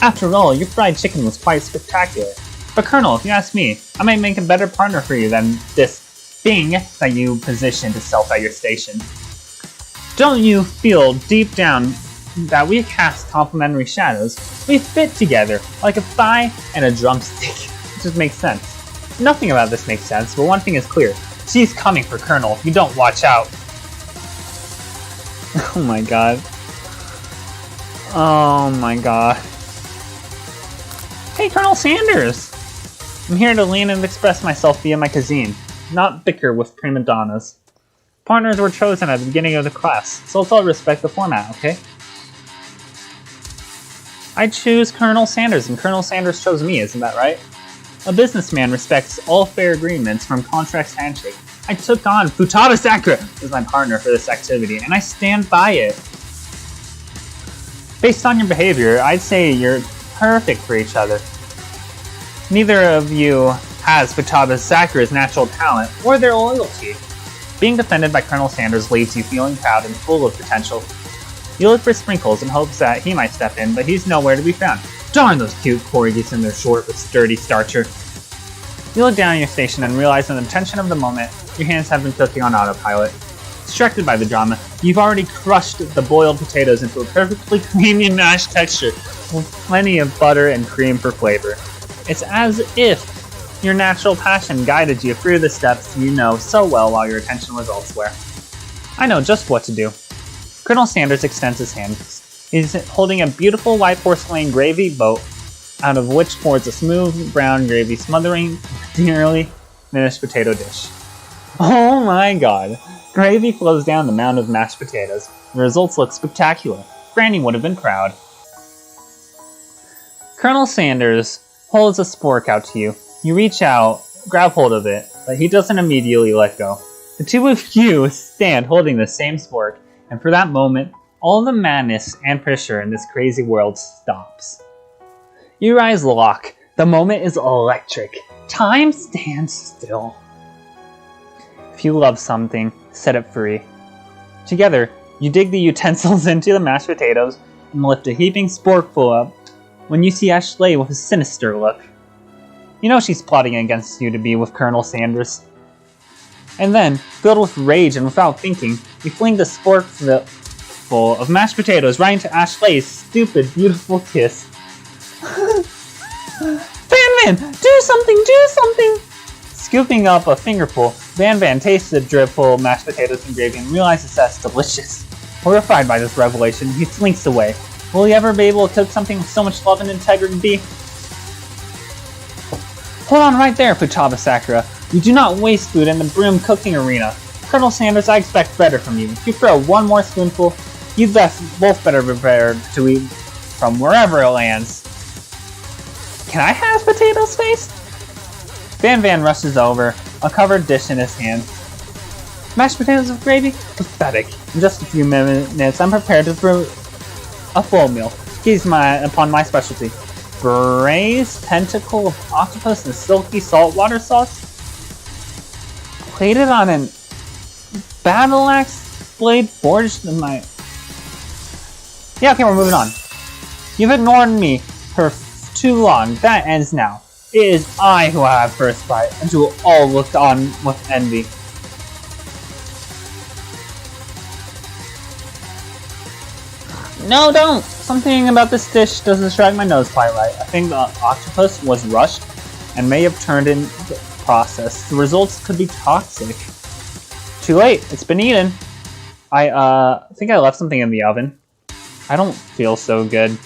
After all, your fried chicken was quite spectacular. But Colonel, if you ask me, I might make a better partner for you than this thing that you positioned itself at your station. Don't you feel deep down that we cast complementary shadows, we fit together like a thigh and a drumstick. It just makes sense. Nothing about this makes sense, but one thing is clear. She's coming for Colonel if you don't watch out. Oh my god. Oh my god. Hey, Colonel Sanders! I'm here to lean and express myself via my cuisine, not bicker with prima donnas. Partners were chosen at the beginning of the class, so let's all respect the format, okay? I choose Colonel Sanders, and Colonel Sanders chose me, isn't that right? A businessman respects all fair agreements from contract's handshake. I took on Futaba Sakura as my partner for this activity, and I stand by it. Based on your behavior, I'd say you're perfect for each other. Neither of you has Futaba Sakura's natural talent or their loyalty. Being defended by Colonel Sanders leaves you feeling proud and full of potential. You look for Sprinkles in hopes that he might step in, but he's nowhere to be found. Darn those cute corgis and their short but sturdy stature. You look down at your station and realize in the tension of the moment, your hands have been cooking on autopilot. Distracted by the drama, you've already crushed the boiled potatoes into a perfectly creamy mashed texture with plenty of butter and cream for flavor. It's as if your natural passion guided you through the steps you know so well while your attention was elsewhere. I know just what to do. Colonel Sanders extends his hand. He's holding a beautiful white porcelain gravy boat, out of which pours a smooth brown gravy smothering a nearly finished potato dish. Oh my god! Gravy flows down the mound of mashed potatoes. The results look spectacular. Granny would have been proud. Colonel Sanders holds a spork out to you. You reach out, grab hold of it, but he doesn't immediately let go. The two of you stand holding the same spork, and for that moment, all the madness and pressure in this crazy world stops. Your eyes lock. The moment is electric. Time stands still. If you love something, set it free. Together, you dig the utensils into the mashed potatoes and lift a heaping sporkful up when you see Ashley with a sinister look. You know she's plotting against you to be with Colonel Sanders. And then, filled with rage and without thinking, you fling the sporkful of mashed potatoes right into Ashley's stupid, beautiful kiss. Van, do something, do something! Scooping up a fingerful, Van tastes the dripful mashed potatoes and gravy and realizes that's delicious. Horrified by this revelation, he slinks away. Will he ever be able to cook something with so much love and integrity? Hold on right there, Futaba Sakura. You do not waste food in the broom cooking arena. Colonel Sanders, I expect better from you. If you throw one more spoonful, you'd both better prepared to eat from wherever it lands. Can I have potatoes face? Van rushes over, a covered dish in his hand. Mashed potatoes with gravy? Pathetic. In just a few minutes, I'm prepared to throw a full meal. Gaze upon my specialty. Braised tentacle of octopus and silky saltwater sauce? Plated on an battle axe blade forged in my... Yeah, okay, we're moving on. You've ignored me for too long. That ends now. It is I who have first bite, and you will all look on with envy. No, don't! Something about this dish doesn't strike my nose quite right. I think the octopus was rushed and may have turned in the process. The results could be toxic. Too late, it's been eaten. I think I left something in the oven. I don't feel so good.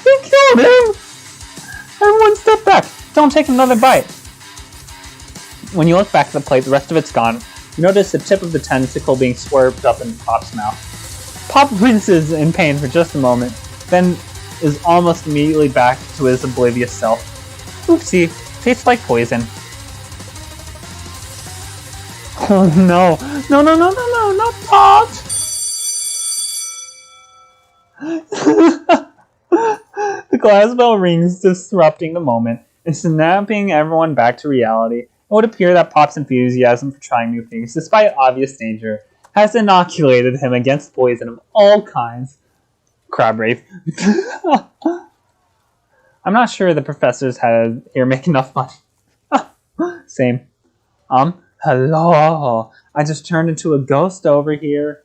You killed him! Everyone step back! Don't take another bite! When you look back at the plate, the rest of it's gone. You notice the tip of the tentacle being swerved up in Pop's mouth. Pop winces in pain for just a moment, then is almost immediately back to his oblivious self. Oopsie, tastes like poison. Oh no, not Pop! The glass bell rings, disrupting the moment and snapping everyone back to reality. It would appear that Pop's enthusiasm for trying new things, despite obvious danger, has inoculated him against poison of all kinds. Crab Wraith. I'm not sure the professors had here make enough money. Same. Hello. I just turned into a ghost over here.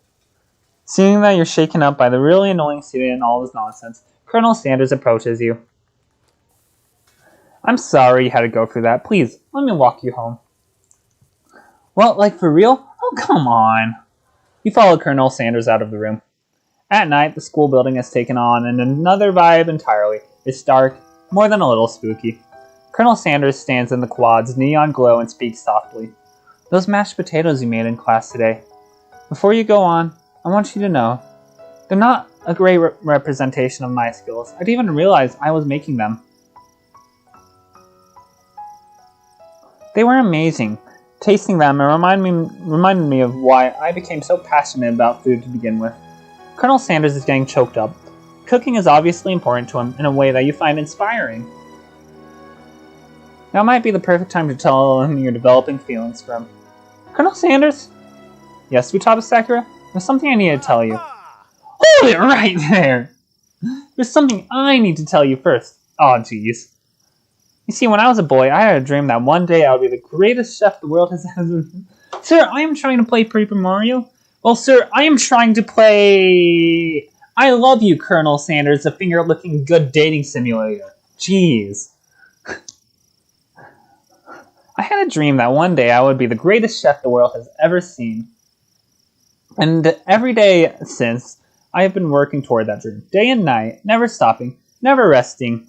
Seeing that you're shaken up by the really annoying student and all this nonsense, Colonel Sanders approaches you. I'm sorry you had to go through that. Please, let me walk you home. Well, like for real? Oh, come on. You follow Colonel Sanders out of the room. At night, the school building has taken on another vibe entirely. It's dark, more than a little spooky. Colonel Sanders stands in the quad's neon glow and speaks softly. Those mashed potatoes you made in class today. Before you go on, I want you to know, they're not a great representation of my skills. I didn't even realize I was making them. They were amazing. Tasting them reminded me of why I became so passionate about food to begin with. Colonel Sanders is getting choked up. Cooking is obviously important to him in a way that you find inspiring. Now might be the perfect time to tell him you're developing feelings for him. Colonel Sanders? Yes, Futaba Sakura? There's something I need to tell you. Hold it right there! There's something I need to tell you first. Aw, jeez. You see, when I was a boy, I had a dream that one day I would be the greatest chef the world has ever... Sir, I am trying to play Paper Mario. Well, sir, I am trying to play... I love you, Colonel Sanders, a finger-licking good dating simulator. Jeez. I had a dream that one day I would be the greatest chef the world has ever seen. And every day since, I have been working toward that dream. Day and night, never stopping, never resting.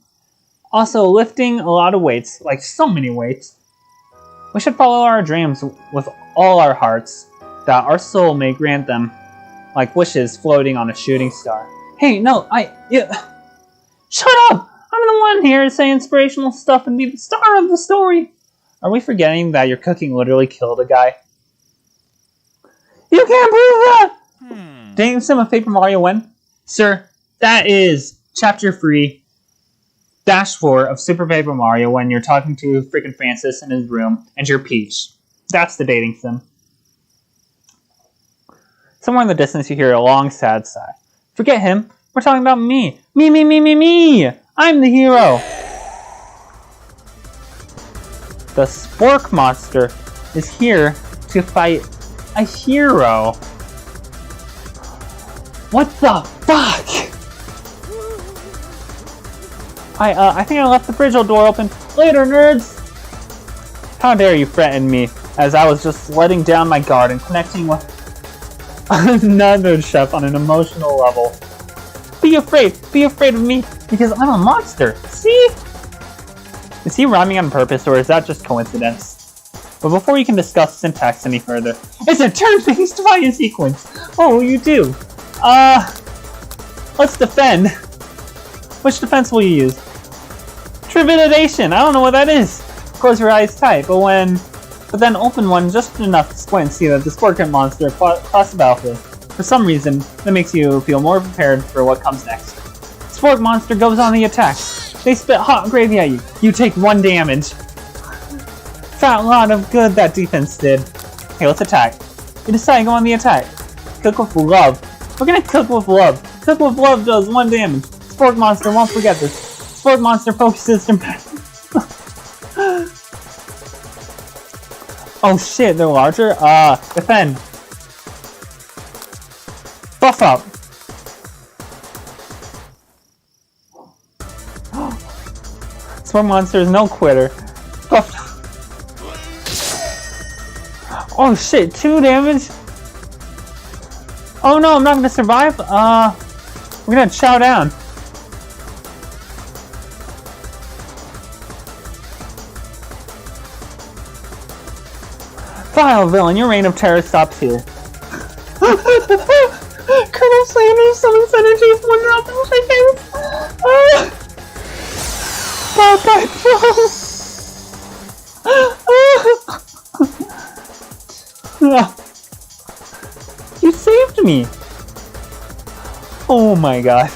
Also lifting a lot of weights, like so many weights. We should follow our dreams with all our hearts, that our soul may grant them, like wishes floating on a shooting star. Hey, no, shut up! I'm the one here to say inspirational stuff and be the star of the story. Are we forgetting that your cooking literally killed a guy? You can't prove that! Dating sim of Paper Mario when? Sir, that is Chapter 3, Dash 4 of Super Paper Mario when you're talking to freaking Francis in his room and you're Peach. That's the dating sim. Somewhere in the distance you hear a long sad sigh. Forget him. We're talking about me. Me! I'm the hero! The Spork Monster is here to fight a hero. What the fuck? I think I left the fridge door open. Later, nerds! How dare you threaten me as I was just letting down my guard and connecting with another chef on an emotional level. Be afraid of me because I'm a monster. See? Is he rhyming on purpose or is that just coincidence? But before you can discuss syntax any further, it's a turn-based fighting sequence. Oh, you do. Let's defend. Which defense will you use? Trevidation. I don't know what that is. Close your eyes tight, but then open one just enough to squint and see that the Spork Monster across the battlefield. For some reason, that makes you feel more prepared for what comes next. Spork Monster goes on the attack. They spit hot gravy at you. You take 1 damage. Fat lot of good that defense did. Hey, let's attack. You decide to go on the attack. Cook with love. We're gonna cook with love. Cook with love does 1 damage. Spork Monster won't forget this. Spork Monster focuses to... Oh shit, they're larger? Defend. Buff up. Spork Monster is no quitter. Buff. Oh shit, 2 damage? Oh no, I'm not gonna survive? We're gonna chow down. Vile villain, your reign of terror stops here. Colonel Sanders summons energy from one drop in my face. You saved me. Oh my god.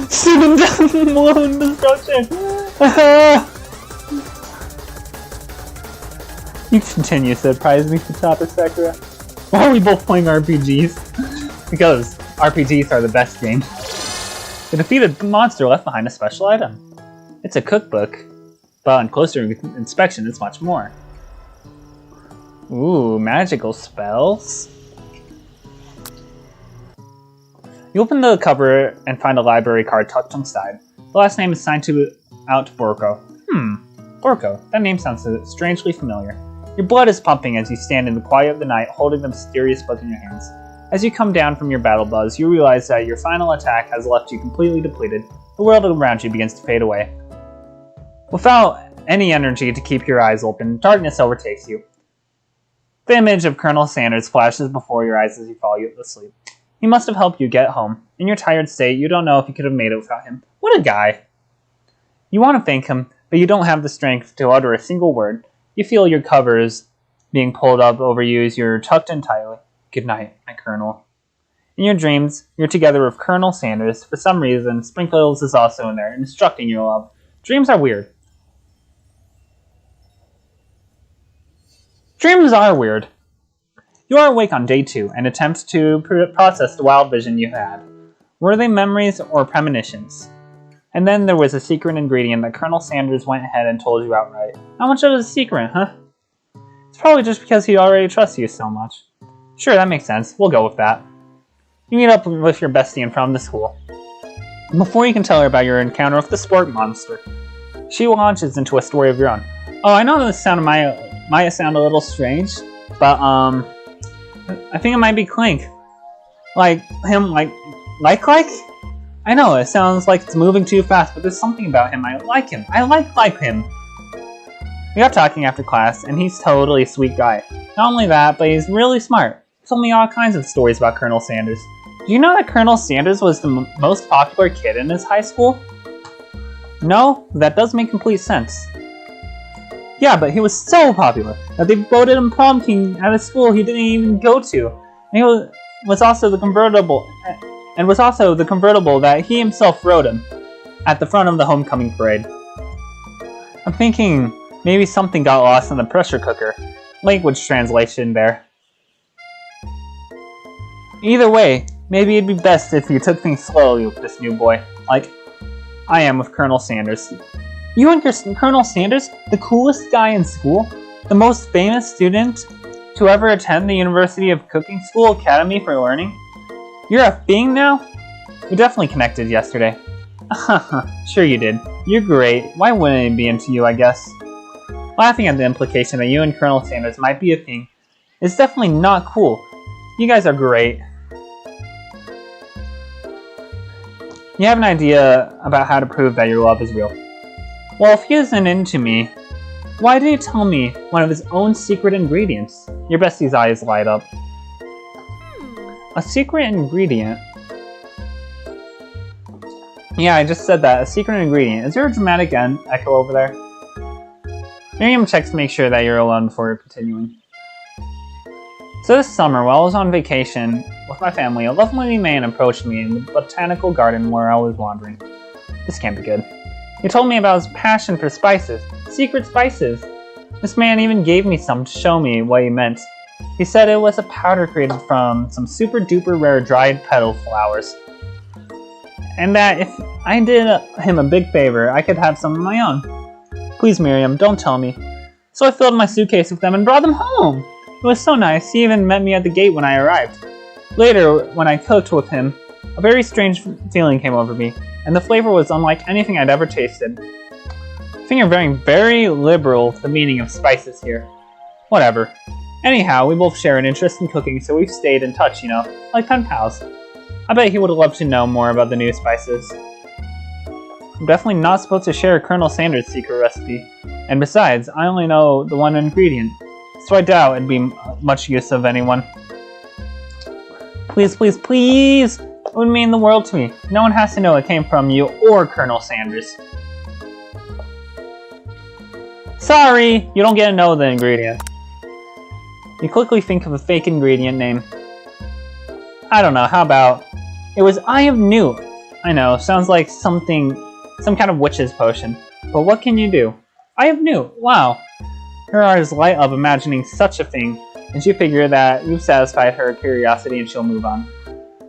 Shoot down balloon destruction! You continue to surprise me, Futaba Sakura. Why are we both playing RPGs? Because RPGs are the best game. To defeat a monster left behind a special item. It's a cookbook, but on closer inspection it's much more. Ooh, magical spells. You open the cover and find a library card tucked inside. The last name is signed out to Borko. Borko. That name sounds strangely familiar. Your blood is pumping as you stand in the quiet of the night holding the mysterious book in your hands. As you come down from your battle buzz, you realize that your final attack has left you completely depleted. The world around you begins to fade away. Without any energy to keep your eyes open, darkness overtakes you. The image of Colonel Sanders flashes before your eyes as you fall asleep. He must have helped you get home. In your tired state, you don't know if you could have made it without him. What a guy! You want to thank him, but you don't have the strength to utter a single word. You feel your covers being pulled up over you as you're tucked in tightly. Good night, my Colonel. In your dreams, you're together with Colonel Sanders. For some reason, Sprinkles is also in there, instructing your love. Dreams are weird. Dreams are weird. You are awake on day 2 and attempt to process the wild vision you had. Were they memories or premonitions? And then there was a secret ingredient that Colonel Sanders went ahead and told you outright. How much of it is a secret, huh? It's probably just because he already trusts you so much. Sure, that makes sense. We'll go with that. You meet up with your bestie in front of the school. Before you can tell her about your encounter with the sport monster, she launches into a story of your own. Oh, I know this might sound a little strange, but I think it might be Clink. Like him, like? I know, it sounds like it's moving too fast, but there's something about him. I like him. I like him. We got talking after class, and he's totally a sweet guy. Not only that, but he's really smart. He told me all kinds of stories about Colonel Sanders. Do you know that Colonel Sanders was the most popular kid in his high school? No, that does make complete sense. Yeah, but he was so popular that they voted him prom king at a school he didn't even go to. And he was also the convertible that he himself rode him at the front of the homecoming parade. I'm thinking maybe something got lost in the pressure cooker. Language translation there. Either way, maybe it'd be best if you took things slowly with this new boy, like I am with Colonel Sanders. You and Colonel Sanders, the coolest guy in school, the most famous student to ever attend the University of Cooking School Academy for Learning? You're a thing now? We definitely connected yesterday. Sure you did. You're great. Why wouldn't he be into you, I guess? Laughing at the implication that you and Colonel Sanders might be a thing is definitely not cool. You guys are great. You have an idea about how to prove that your love is real. Well, if he isn't into me, why did he tell me one of his own secret ingredients? Your bestie's eyes light up. A secret ingredient? Yeah, I just said that. A secret ingredient. Is there a dramatic echo over there? Miriam checks to make sure that you're alone before continuing. So this summer, while I was on vacation with my family, a lovely man approached me in the botanical garden where I was wandering. This can't be good. He told me about his passion for spices. Secret spices! This man even gave me some to show me what he meant. He said it was a powder created from some super duper rare dried petal flowers. And that if I did him a big favor, I could have some of my own. Please, Miriam, don't tell me. So I filled my suitcase with them and brought them home! It was so nice, he even met me at the gate when I arrived. Later, when I cooked with him, a very strange feeling came over me, and the flavor was unlike anything I'd ever tasted. I think you're very, very liberal with the meaning of spices here. Whatever. Anyhow, we both share an interest in cooking, so we've stayed in touch, you know, like pen pals. I bet he would have loved to know more about the new spices. I'm definitely not supposed to share Colonel Sanders' secret recipe, and besides, I only know the one ingredient, so I doubt it'd be much use of anyone. Please, please, please! It would mean the world to me. No one has to know it came from you or Colonel Sanders. Sorry, you don't get to know the ingredient. You quickly think of a fake ingredient name. I don't know, how about... It was Eye of New. I know, sounds like some kind of witch's potion. But what can you do? Eye of New, wow. Her eyes light up imagining such a thing, and she figures that you've satisfied her curiosity and she'll move on.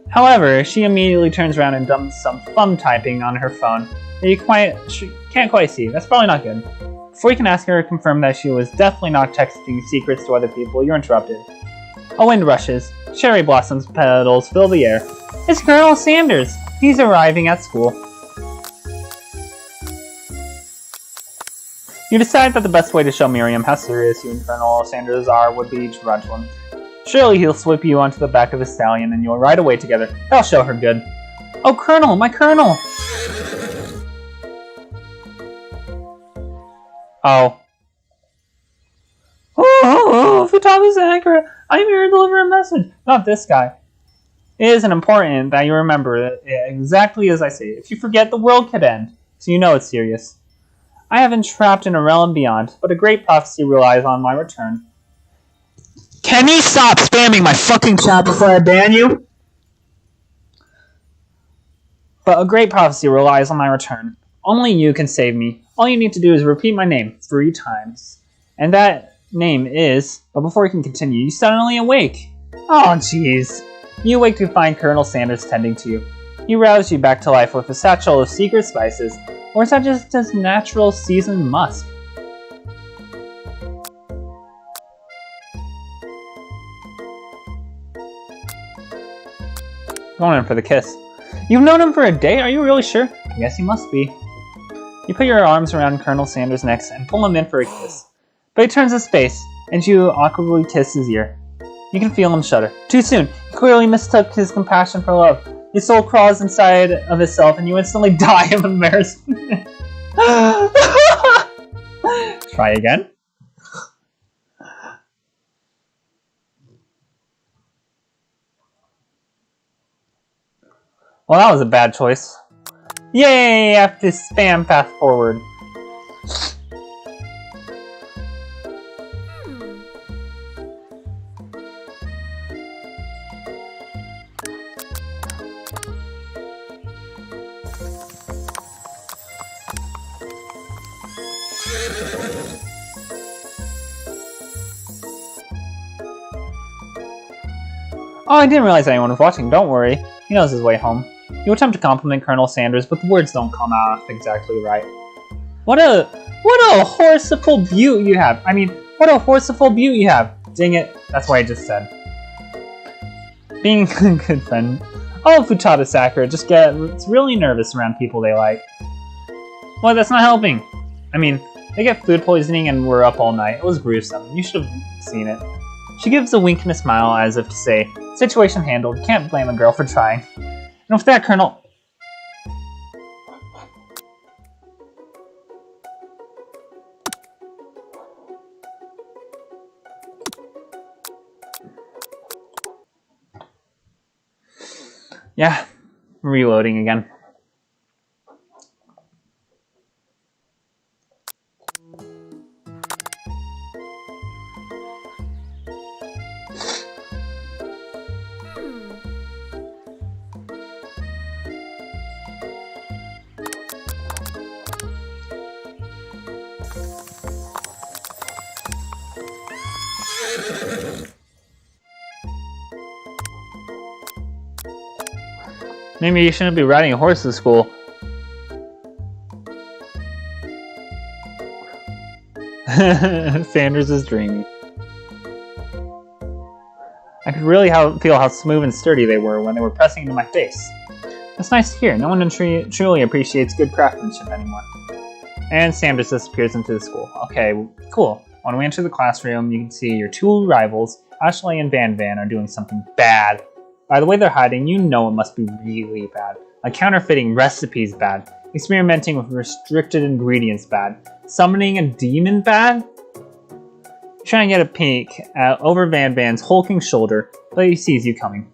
However, she immediately turns around and dumps some thumb typing on her phone that she can't quite see. That's probably not good. Before you can ask her to confirm that she was definitely not texting secrets to other people, you're interrupted. A wind rushes. Cherry blossoms petals fill the air. It's Colonel Sanders! He's arriving at school. You decide that the best way to show Miriam how serious you and Colonel Sanders are would be to run to him. Surely he'll slip you onto the back of his stallion and you'll ride away together. That'll show her good. Oh, Colonel! My Colonel! Oh. Oh, Futaga's accurate. I'm here to deliver a message. Not this guy. It isn't important that you remember it exactly as I say. If you forget, the world could end. So you know it's serious. I have been trapped in a realm beyond, but a great prophecy relies on my return. Can you stop spamming my fucking chat before I ban you? But a great prophecy relies on my return. Only you can save me. All you need to do is repeat my name 3 times. And that name is... But before you can continue, you suddenly awake. Oh, jeez. You awake to find Colonel Sanders tending to you. He roused you back to life with a satchel of secret spices, or is that just his natural seasoned musk? Going in for the kiss. You've known him for a day? Are you really sure? I guess you must be. You put your arms around Colonel Sanders' neck and pull him in for a kiss. But he turns his face, and you awkwardly kiss his ear. You can feel him shudder. Too soon. He clearly mistook his compassion for love. His soul crawls inside of itself, and you instantly die of embarrassment. Try again. Well, that was a bad choice. Yay! I have to spam fast forward. Oh, I didn't realize anyone was watching. Don't worry. He knows his way home. You attempt to compliment Colonel Sanders, but the words don't come out exactly right. What a horseful beaut you have. I mean, what a horseful beaut you have. Dang it. That's what I just said. Being a good friend. Oh, Futada Sakura just gets really nervous around people they like. Well, that's not helping. I mean, they get food poisoning and we're up all night. It was gruesome. You should have seen it. She gives a wink and a smile as if to say, situation handled, can't blame a girl for trying. And with that, Colonel... Yeah, reloading again. Maybe you shouldn't be riding a horse to school. Sanders is dreamy. I could really feel how smooth and sturdy they were when they were pressing into my face. That's nice to hear. No one truly appreciates good craftsmanship anymore. And Sanders disappears into the school. Okay, cool. When we enter the classroom, you can see your 2 rivals, Ashley and Van Van, are doing something bad. By the way they're hiding, you know it must be really bad. Like counterfeiting recipes bad. Experimenting with restricted ingredients bad. Summoning a demon bad? You're trying to get a peek over Van Van's hulking shoulder, but he sees you coming.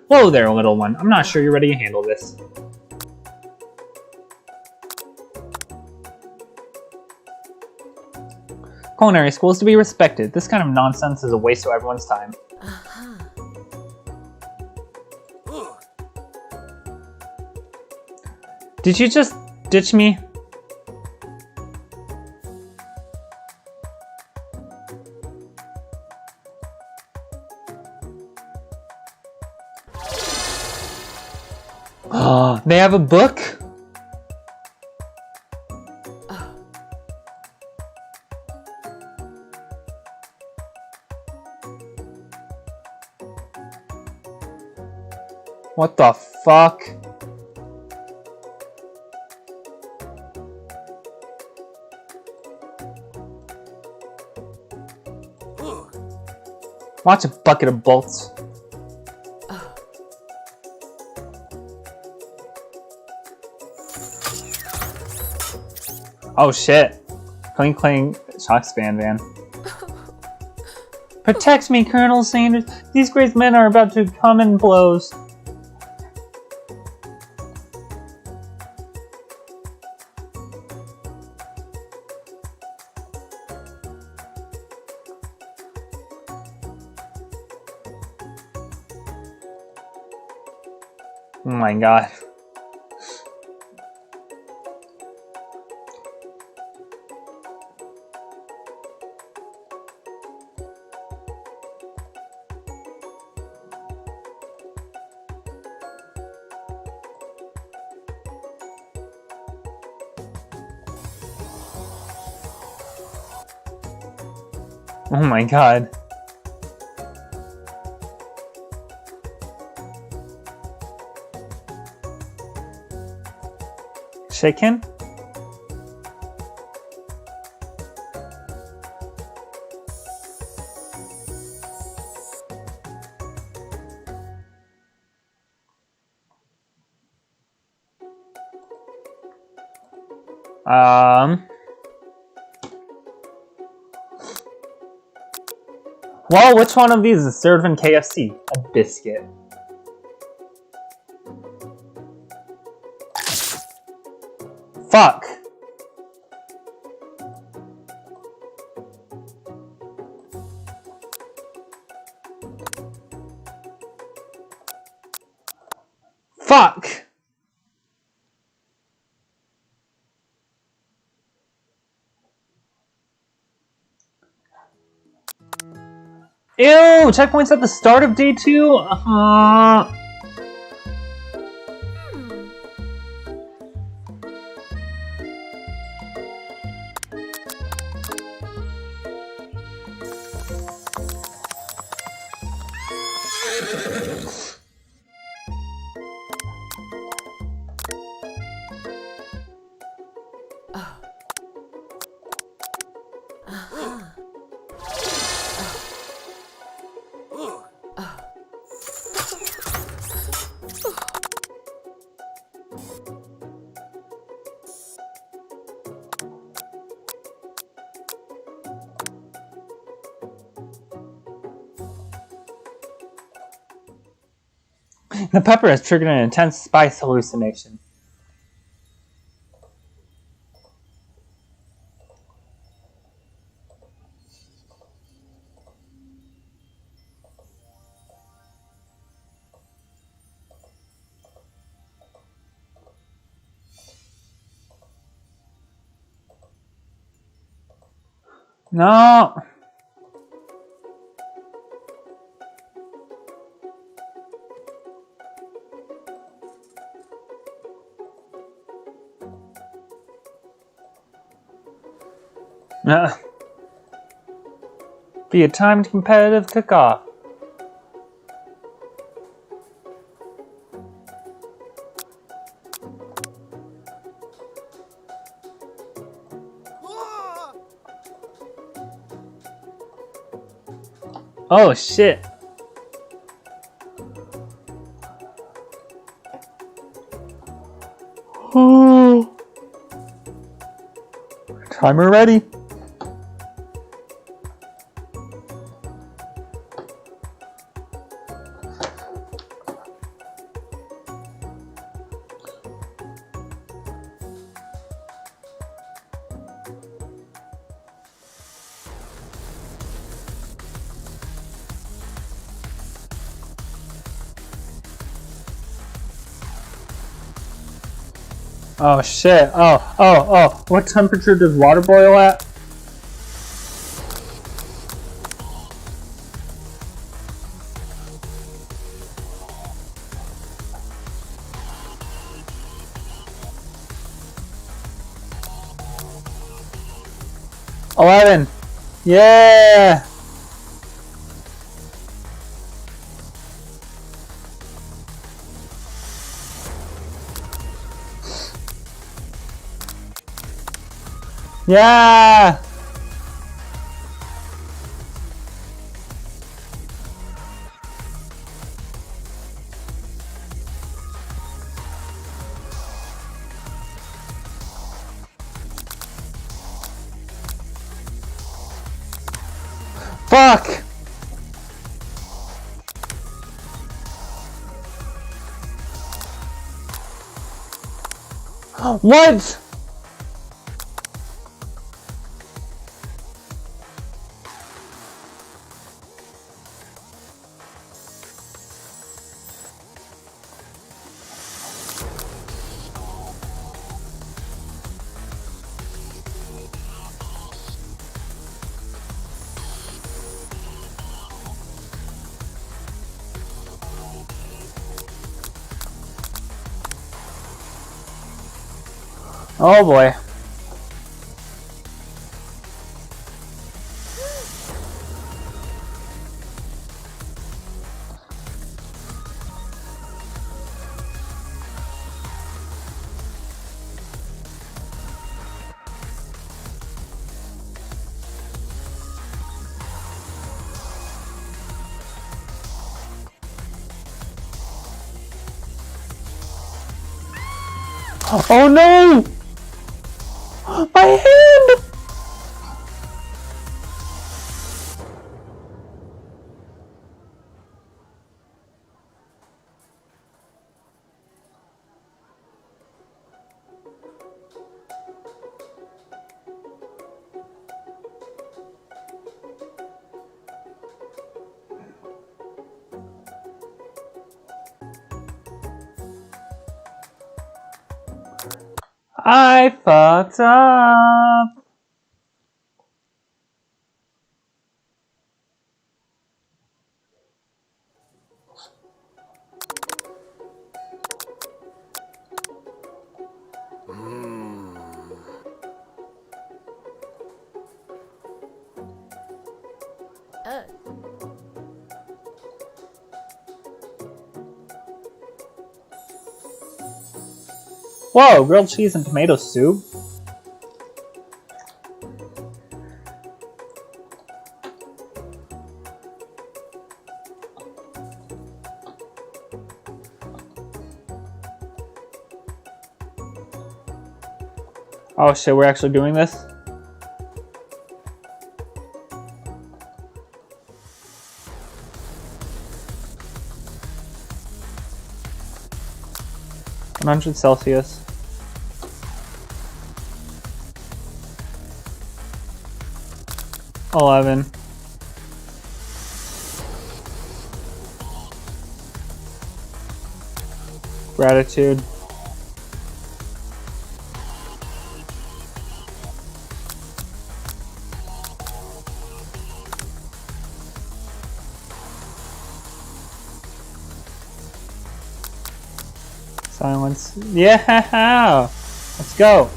Whoa there, little one. I'm not sure you're ready to handle this. Culinary school is to be respected. This kind of nonsense is a waste of everyone's time. Did you just ditch me? Oh, they have a book? What the fuck? Watch a bucket of bolts. Oh shit. Cling cling shock span van. Protect me, Colonel Sanders. These great men are about to come in blows. Oh my god. Oh my god. Chicken? Well, which one of these is served in KFC? A biscuit. Fuck. Fuck. Ew, checkpoints at the start of day 2? The pepper has triggered an intense spice hallucination. No. Be a timed competitive cook-off. Oh shit. Timer ready. Oh shit. Oh. What temperature does water boil at? 11. Yeah! Yeah! Fuck! What? Oh boy. Oh no! My hand! I fucked up! Whoa, grilled cheese and tomato soup? Oh shit, we're actually doing this? $100 Celsius. $11. Gratitude. Silence. Yeah! Let's go!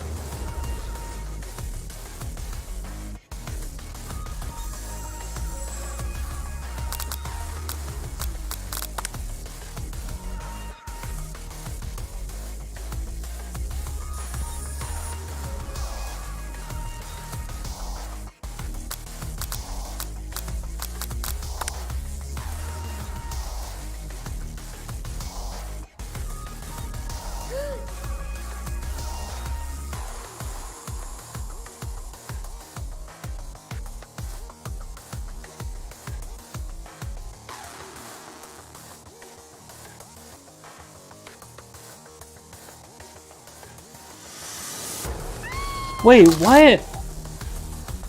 Wait, what?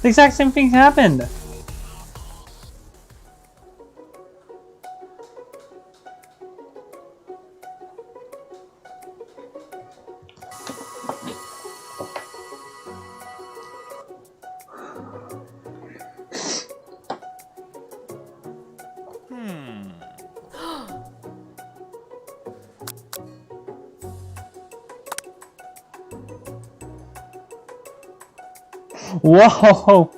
The exact same thing happened! Whoa!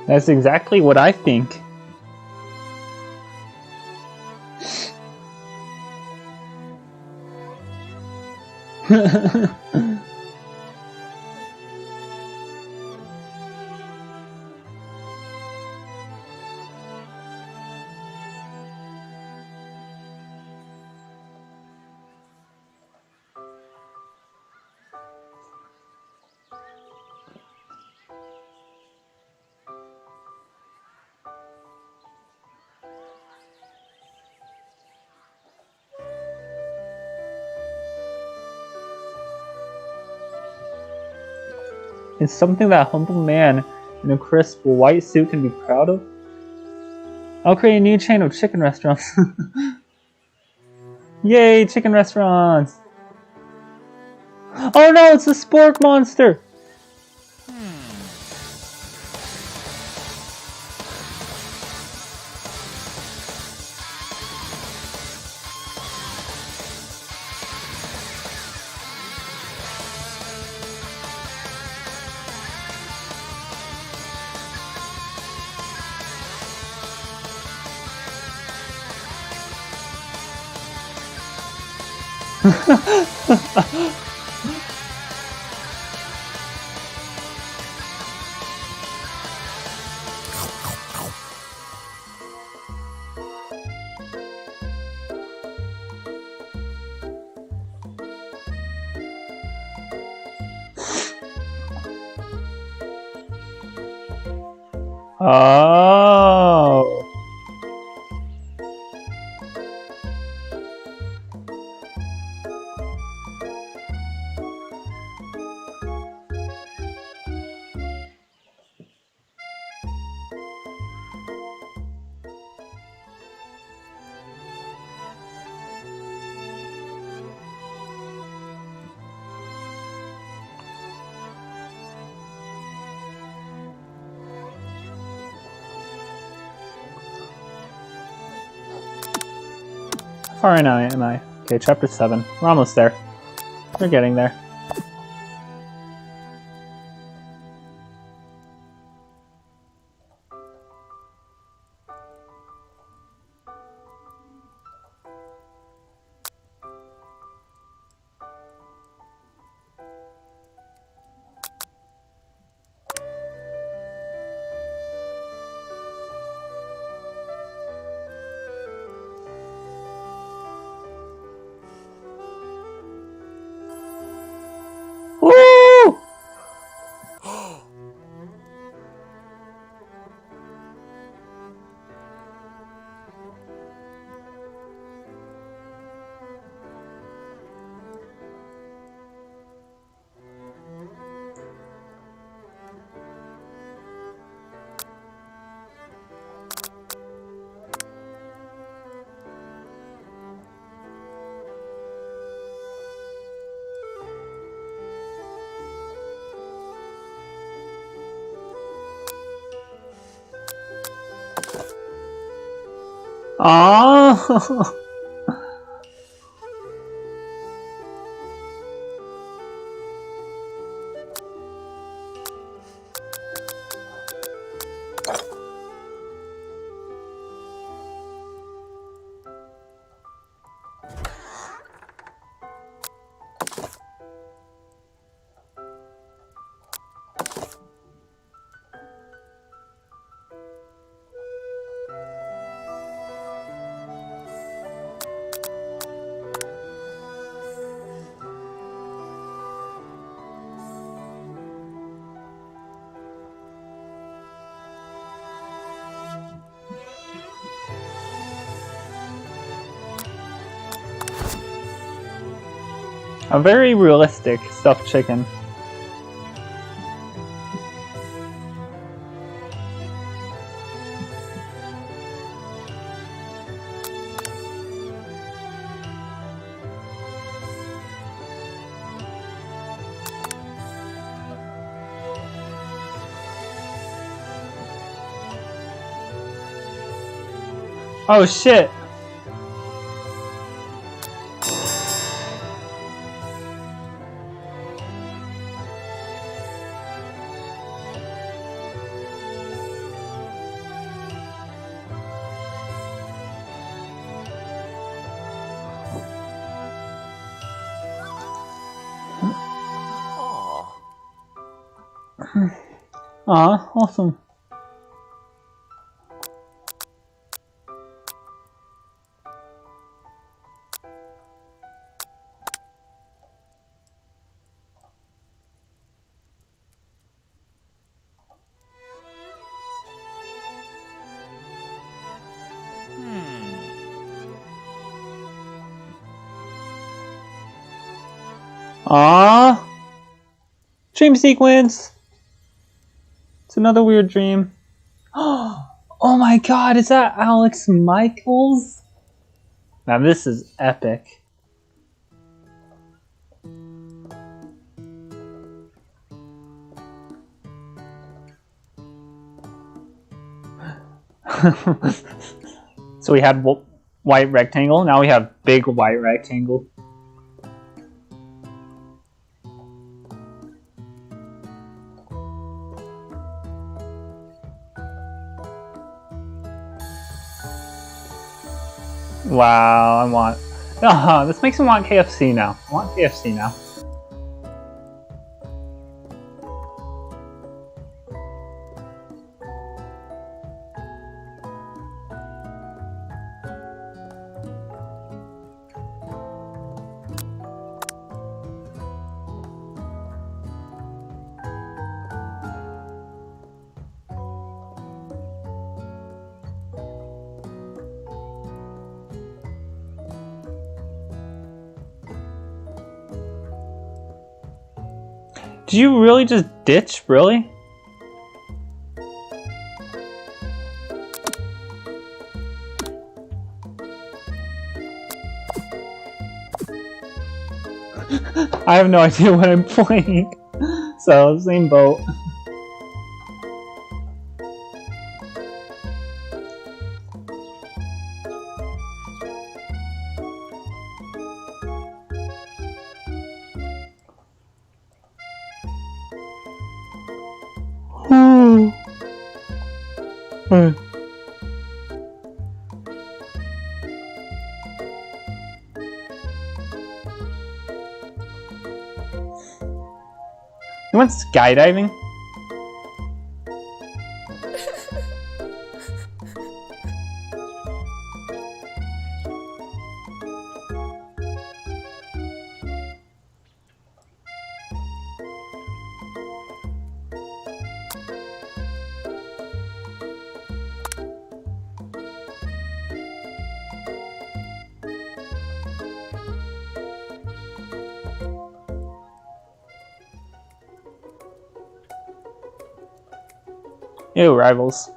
That's exactly what I think. It's something that a humble man in a crisp white suit can be proud of. I'll create a new chain of chicken restaurants. Yay, chicken restaurants! Oh no, it's the spork monster! Oh. How far in am I? Okay, chapter 7. We're almost there. We're getting there. Woo! Aww. A very realistic stuffed chicken. Oh shit! Aw, awesome. Aww. Dream sequence. It's another weird dream. Oh my god, is that Alex Michaels? Now this is epic. So we had white rectangle, now we have big white rectangle. Wow, I want... this makes me want KFC now. I want KFC now. Did you really just ditch? Really? I have no idea what I'm playing. So, same boat. You went skydiving? Ew, rivals.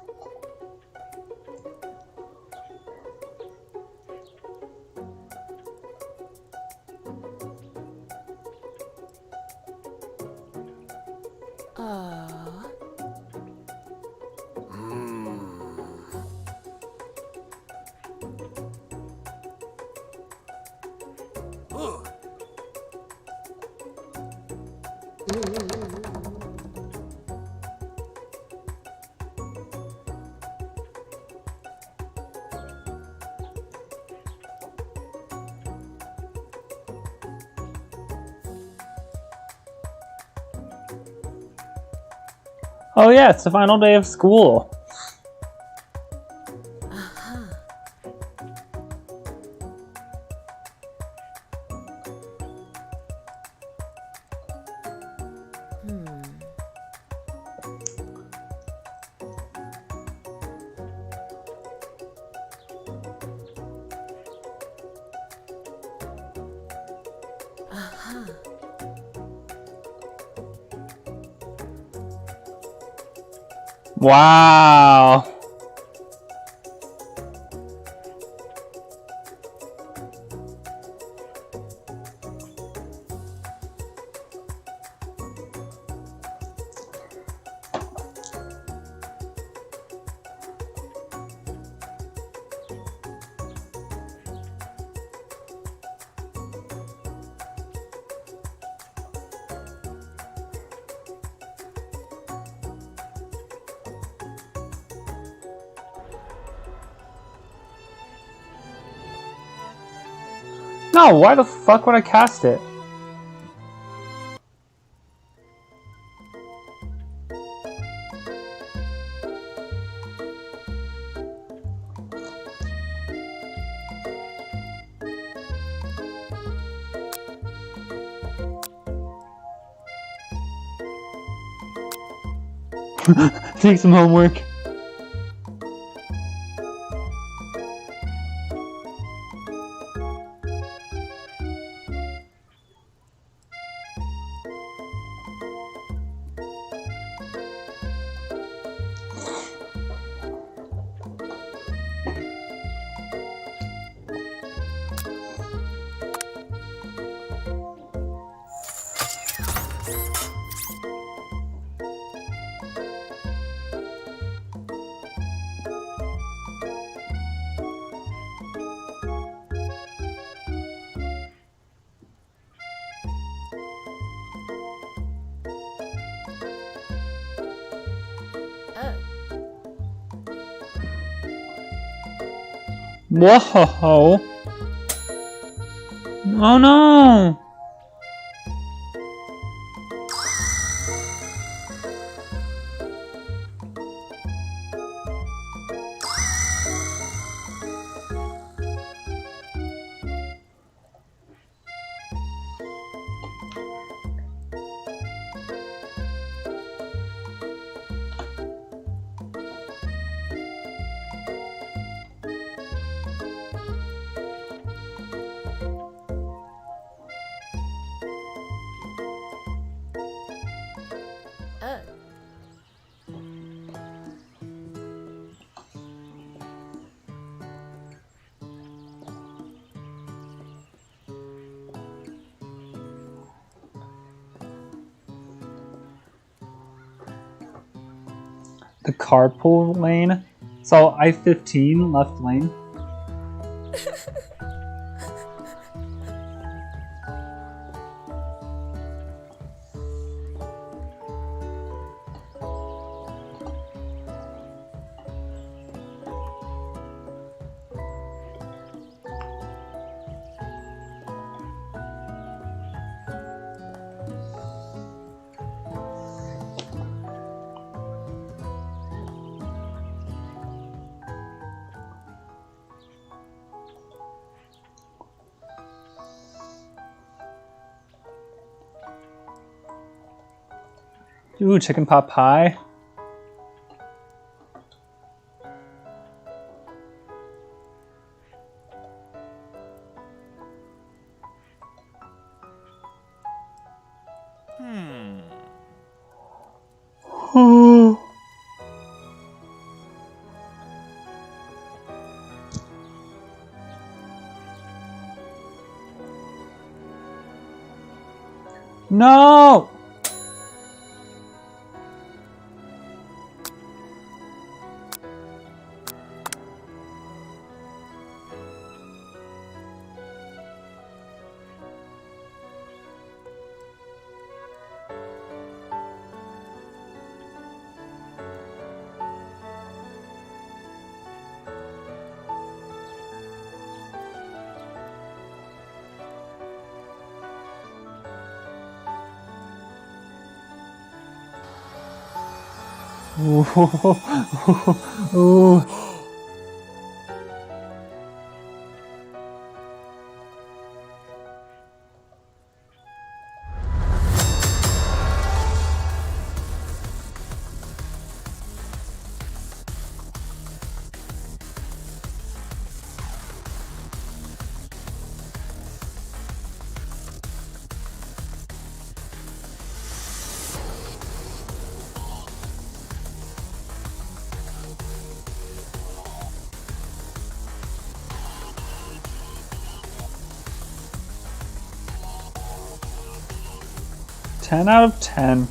Oh yeah, it's the final day of school. Wow. No, why the fuck would I cast it? Take some homework. Whoa! Oh no! The carpool lane. So I-15 left lane. Ooh, chicken pot pie. No! Ooh. 10 out of 10.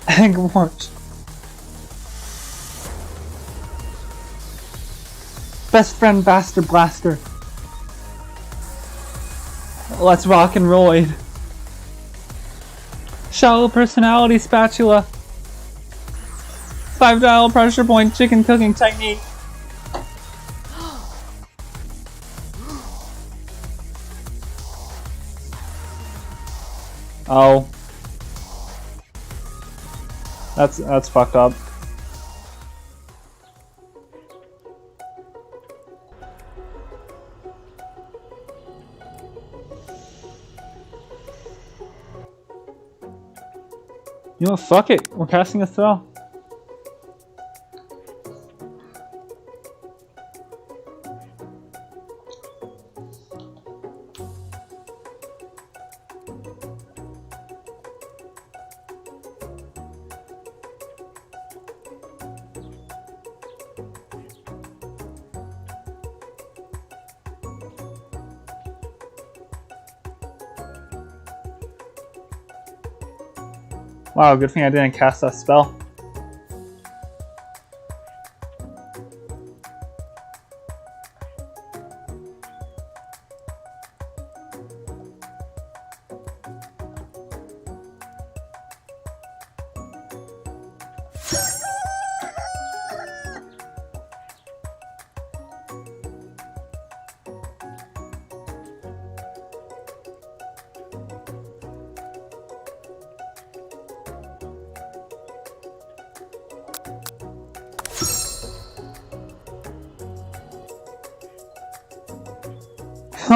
Egg wart. Best friend Bastard Blaster. Let's rock and roll. Shallow personality spatula. 5-dial pressure point chicken cooking technique. Oh. That's fucked up. You know what? Fuck it. We're casting a spell. Wow, good thing I didn't cast that spell.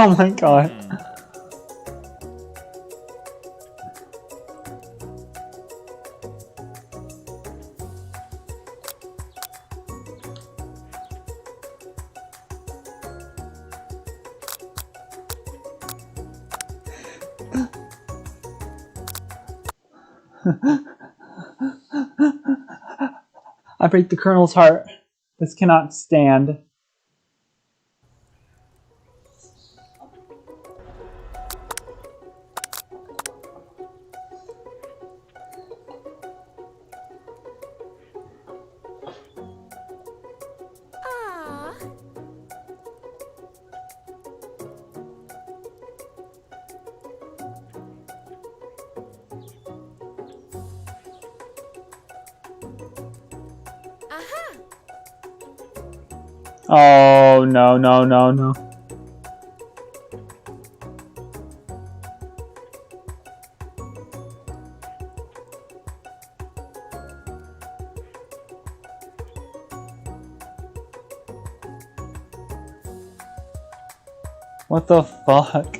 Oh my god. I break the Colonel's heart. This cannot stand. Oh, no, no, no, no. What the fuck?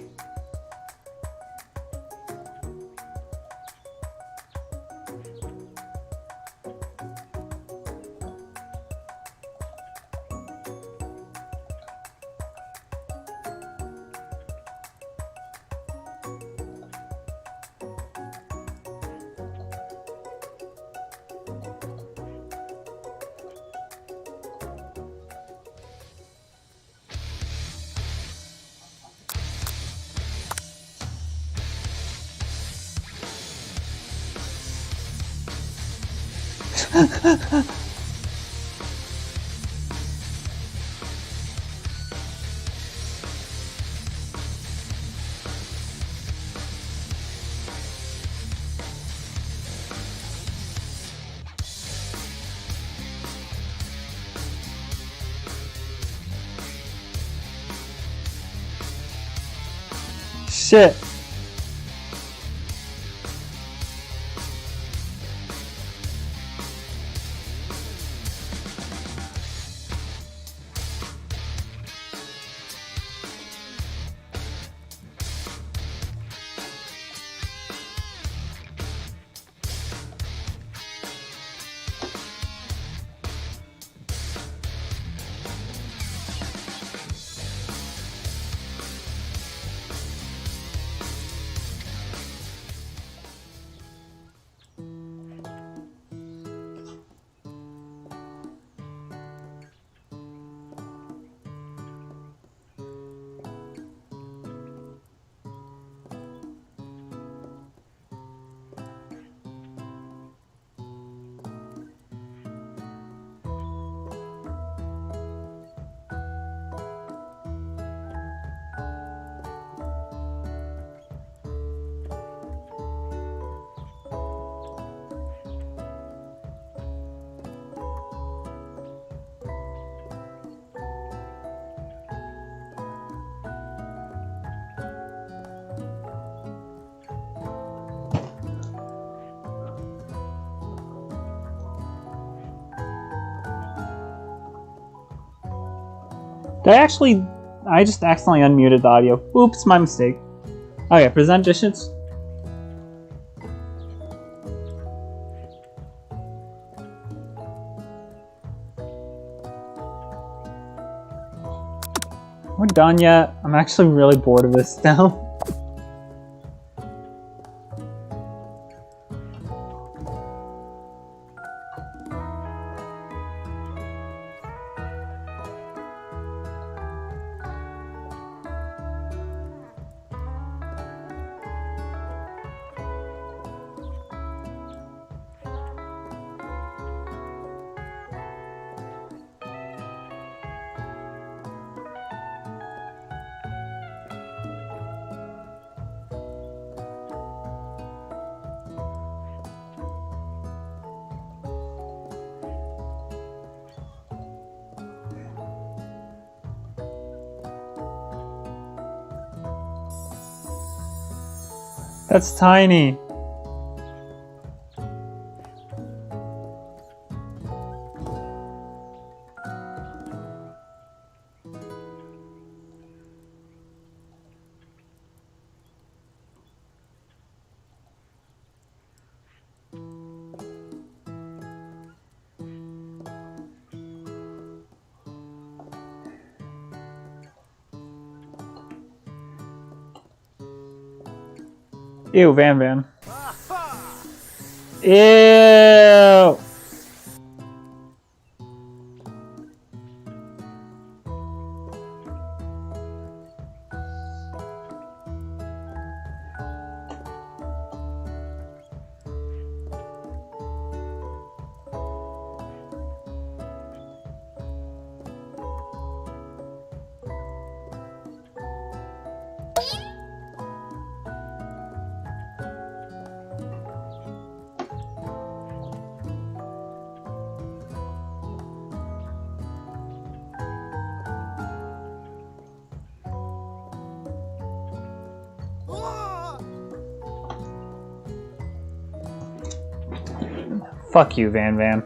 Shit. I just accidentally unmuted the audio. Oops, my mistake. Okay, present dishes. We're done yet? I'm actually really bored of this now. That's tiny. Ew, Van Van. Ew! Fuck you, Van Van.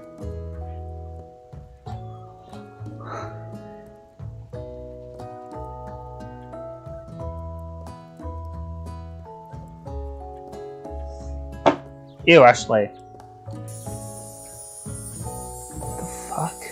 Ew, Ashley. What the fuck?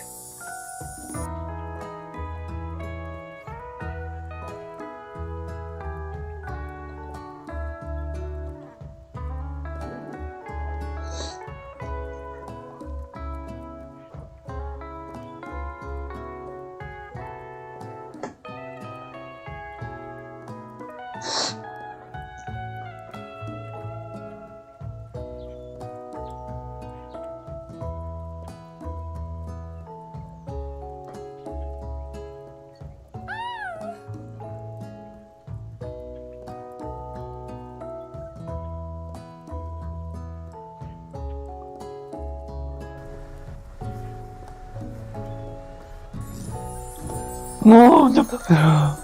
No, no.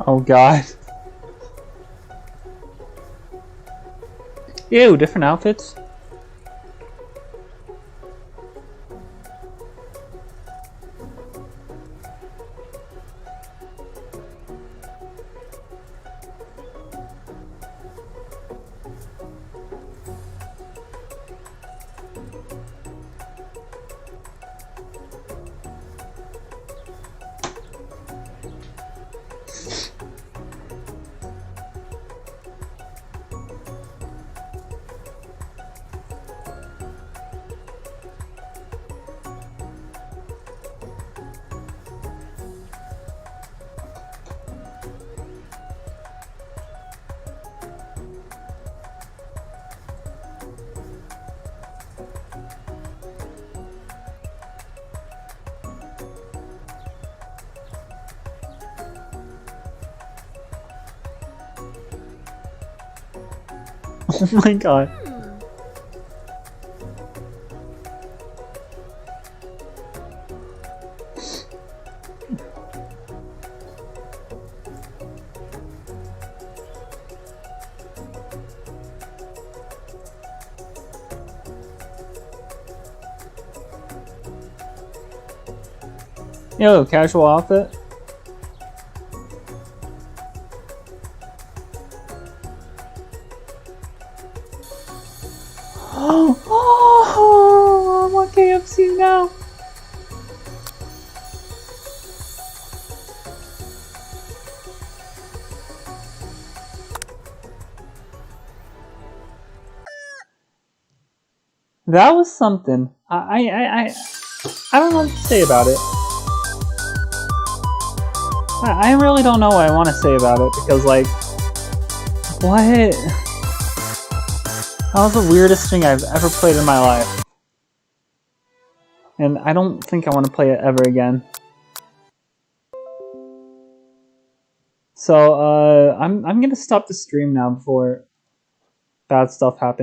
Oh god. Ew, different outfits? Oh my god. Yo, casual outfit. Oh, I want KFC now. That was something. I don't know what to say about it. I really don't know what I want to say about it because, like, what? That was the weirdest thing I've ever played in my life. And I don't think I want to play it ever again. So, I'm gonna stop the stream now before bad stuff happens.